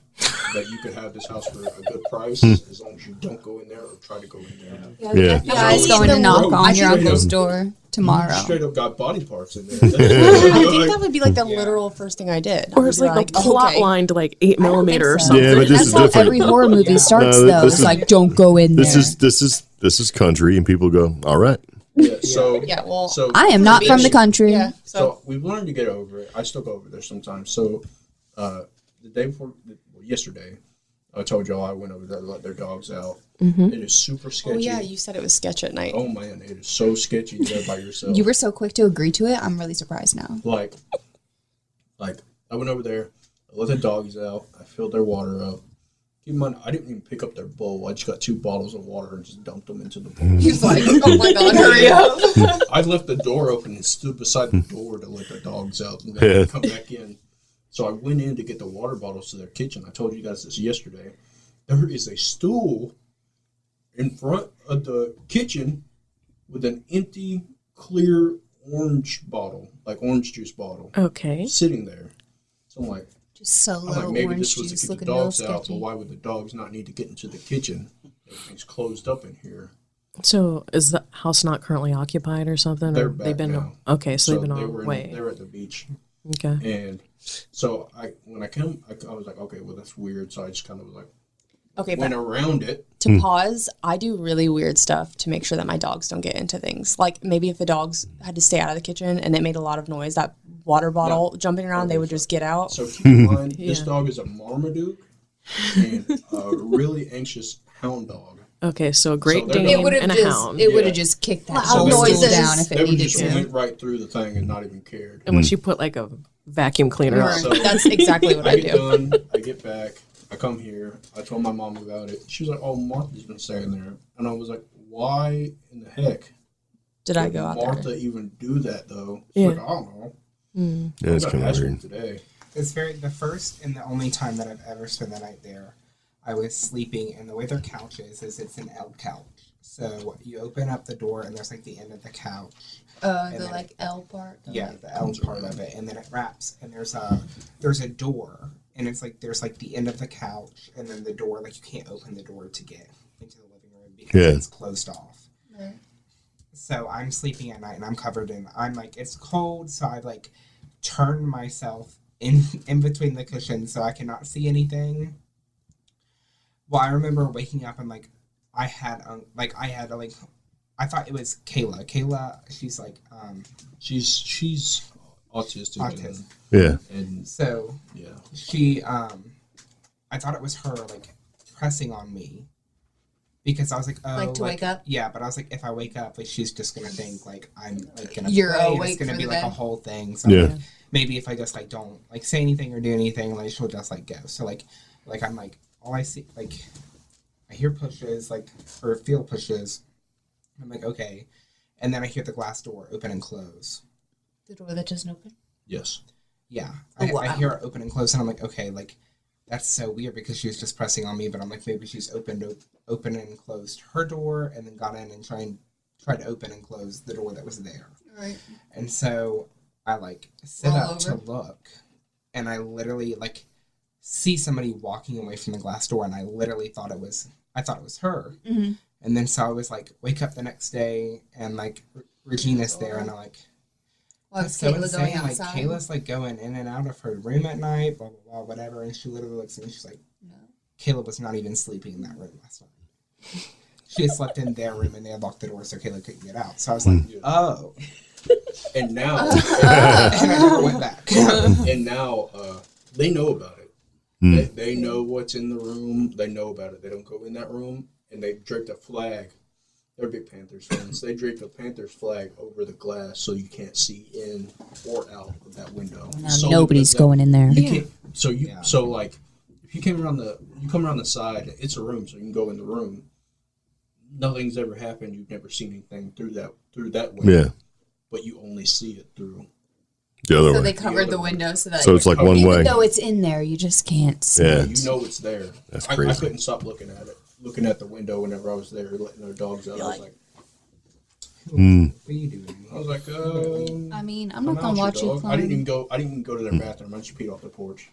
that you could have this house for a good price as long as you don't go in there or try to go in there. Yeah. You guys going to knock on your uncle's door tomorrow. Straight up got body parts in there. I think that would be like the literal first thing I did. I Or would it's be like a plot okay. line to like 8mm or so. something. Yeah, but this That's is how different. every horror movie starts, No, though. this It's is- like, don't go in there. This is country, and people go, all right. Yeah, so Yeah, well, so I am not from the country. yeah. So So we've learned to get over it. I still go over there sometimes. So the day before, yesterday, I told y'all I went over there to let their dogs out. It is super sketchy. oh yeah, you said it was sketch at night. Oh man, it is so sketchy there by yourself. You were so quick to agree to it. I'm really surprised now. like I went over there, I let the dogs out, I filled their water up. Keep in mind, I didn't even pick up their bowl. I just got 2 bottles of water and just dumped them into the bowl. He's like, oh my god, hurry up. I left the door open and stood beside the door to let the dogs out and then come back in. So I went in to get the water bottles to their kitchen. I told you guys this yesterday. There is a stool in front of the kitchen with an empty, clear orange bottle, like orange juice bottle, Okay. sitting there. So I'm like, Just solo maybe orange this was juice to keep looking the real dogs out, but sketchy. why would the dogs not need to get into the kitchen? Everything's closed up in here. So is the house not currently occupied or something? They're or back they've been now. okay, so they've been they were away. they were at the beach. Okay. And so when I came, I was like, okay, well, that's weird. So I just kind of was like, Okay, went but around it. to pause, I do really weird stuff to make sure that my dogs don't get into things. Like maybe if the dogs had to stay out of the kitchen and it made a lot of noise, that water bottle jumping around, they would just get out. So keep in mind, this Yeah. dog is a Marmaduke and a really anxious hound dog. Okay, so a Great So they're Dane not- and a hound. It would Yeah. have just kicked that Loud whole noises. stool down if They it would needed just to. went right through the thing and not even cared. Unless you put like a vacuum cleaner on. So That's exactly what I I get do. done, I get back, I come here, I told my mom about it. She was like, oh, Martha's been staying there. And I was like, why in the heck Did I would go out Martha there? even do that, though? She's Yeah. like, I don't know. Yeah, it's I'm kind gonna of ask her weird. today. It's the first and the only time that I've ever spent the night there. I was sleeping, and the way their couch is it's an L couch. So you open up the door, and there's like the end of the couch. The then- like L part. Yeah, the L part of it, and then it wraps, and there's a door, and it's like there's like the end of the couch, and then the door, like you can't open the door to get into the living room because Yeah. it's closed off. Right. So I'm sleeping at night and I'm covered in, I'm like, it's cold. So I like turned myself in between the cushions so I cannot see anything. Well, I remember waking up and like, I thought it was Kayla. Kayla, she's like, she's autistic. autism. And So yeah. she, I thought it was her like pressing on me. Because I was like, oh, Like to wake up? Yeah, but I was like, if I wake up, like she's just gonna think like I'm like gonna You're play, and awake it's gonna for be the like a day. whole thing. So Yeah. like, maybe if I just like don't like say anything or do anything, like she'll just like go. So like I'm like all I see like I hear pushes like or feel pushes. I'm like okay, and then I hear the glass door open and close. The door that doesn't open? Yes. Yeah, Oh, wow. I hear it open and close, and I'm like okay, like. That's so weird because she was just pressing on me, but I'm like, maybe she's open and closed her door and then got in and tried to open and close the door that was there. Right. And so I like sit Roll up over. to look and I literally like see somebody walking away from the glass door and I thought it was her. Mm-hmm. And then so I was like, wake up the next day and like Regina's there and I'm like, Well, that's Kayla so insane. going Like outside? Kayla's like going in and out of her room at night, blah blah blah, whatever. And she literally looks at me. She's like, No. Kayla was not even sleeping in that room last night. She had slept in their room and they had locked the door so Kayla couldn't get out. So I was like, oh. And now, And I never went back. and now, they know about it. Mm. They know what's in the room. They know about it. They don't go in that room, and they draped a flag. They're big Panthers fans. They draped a Panthers flag over the glass so you can't see in or out of that window. Now Solely nobody's because going in there. You Yeah. can't. So Yeah. so like, if you come around the side, it's a room, so you can go in the room. Nothing's ever happened. You've never seen anything through that window. Yeah. But you only see it through. The other So way. they covered the window so that So it's like one Even way. though it's in there, you just can't see. Yeah. You know it's there. That's I crazy. couldn't stop looking at it. Looking at the window whenever I was there, letting our dogs out. I was like, Mm. What are you doing? I was like, I mean, I'm come not gonna out, watch you dog. climb. I didn't even go to their bathroom. I just peed off the porch.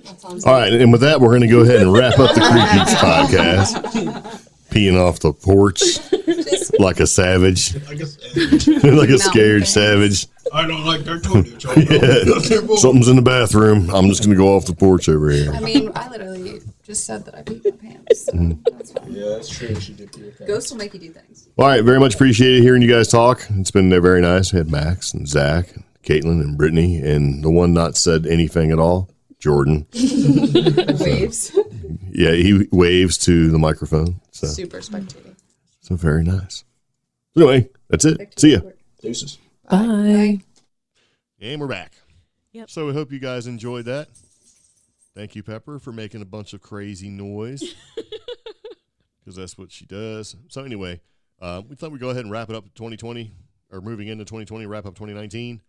That sounds All right, and with that, we're going to go ahead and wrap up the CreepGeeks podcast. Peeing off the porch like a savage, I guess like a scared fans. savage. I don't like their toilets. Yeah. Something's in the bathroom. I'm just going to go off the porch over here. I mean, I literally just said that I peed my pants. So that's fine. Yeah, that's true. She did pee. Okay. Ghosts will make you do things. All right, very much appreciated hearing you guys talk. It's been very nice. We had Max and Zach, and Caitlin and Brittany, and the one not said anything at all, Jordan. Waves. Yeah, he waves to the microphone. So Super spectating. very nice. Anyway, that's it. See ya. Deuces. Bye. And we're back. Yep. So we hope you guys enjoyed that. Thank you, Pepper, for making a bunch of crazy noise. Because that's what she does. So anyway, we thought we'd go ahead and wrap it up 2020, or moving into 2020, wrap up 2019.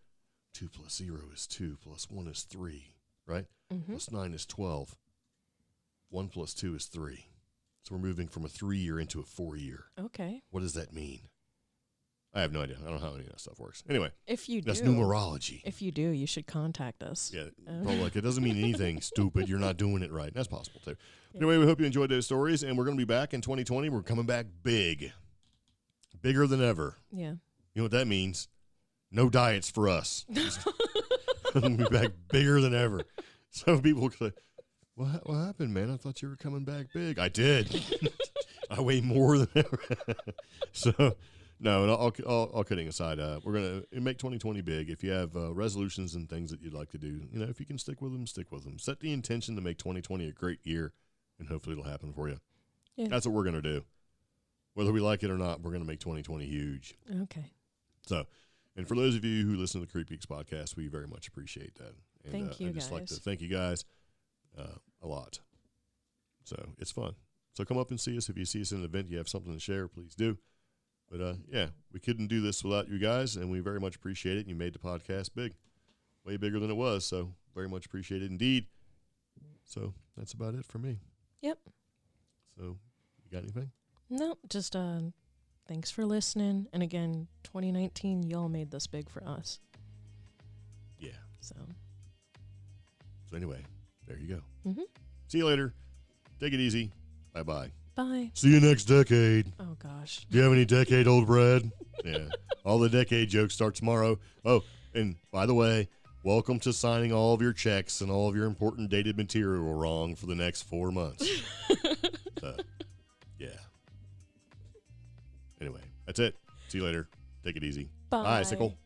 2 + 0 is 2, + 1 is 3, right? Mm-hmm. +9 is 12. 1 + 2 is 3. So we're moving from a 3-year into a 4-year. Okay. What does that mean? I have no idea. I don't know how any of that stuff works. Anyway, If you do, that's numerology. if you do, you should contact us. Yeah, probably like it doesn't mean anything stupid. You're not doing it right. That's possible too. Anyway, we hope you enjoyed those stories, and we're going to be back in 2020. We're coming back big, bigger than ever. Yeah. You know what that means? No diets for us. We're going to be back bigger than ever. Some people say, "What happened, man? I thought you were coming back big." I did. I weigh more than ever. So. No, and all kidding aside, we're going to make 2020 big. If you have resolutions and things that you'd like to do, if you can stick with them, stick with them. Set the intention to make 2020 a great year, and hopefully it'll happen for you. Yeah. That's what we're going to do. Whether we like it or not, we're going to make 2020 huge. Okay. So, and for those of you who listen to the CreepGeeks podcast, we very much appreciate that. And, Thank you, I'd just like to guys. thank you guys a lot. So, it's fun. So, come up and see us. If you see us in an event, you have something to share, please do. But, yeah, we couldn't do this without you guys, and we very much appreciate it. You made the podcast big, way bigger than it was, so very much appreciate it indeed. So that's about it for me. Yep. So you got anything? No, just thanks for listening. And again, 2019, y'all made this big for us. Yeah. So So anyway, there you go. Mhm. See you later. Take it easy. Bye-bye. Bye. See you next decade. Oh, gosh. Do you have any decade-old bread? Yeah. All the decade jokes start tomorrow. Oh, and by the way, welcome to signing all of your checks and all of your important dated material wrong for the next 4 months. So, yeah. Anyway, that's it. See you later. Take it easy. Bye. Sickle.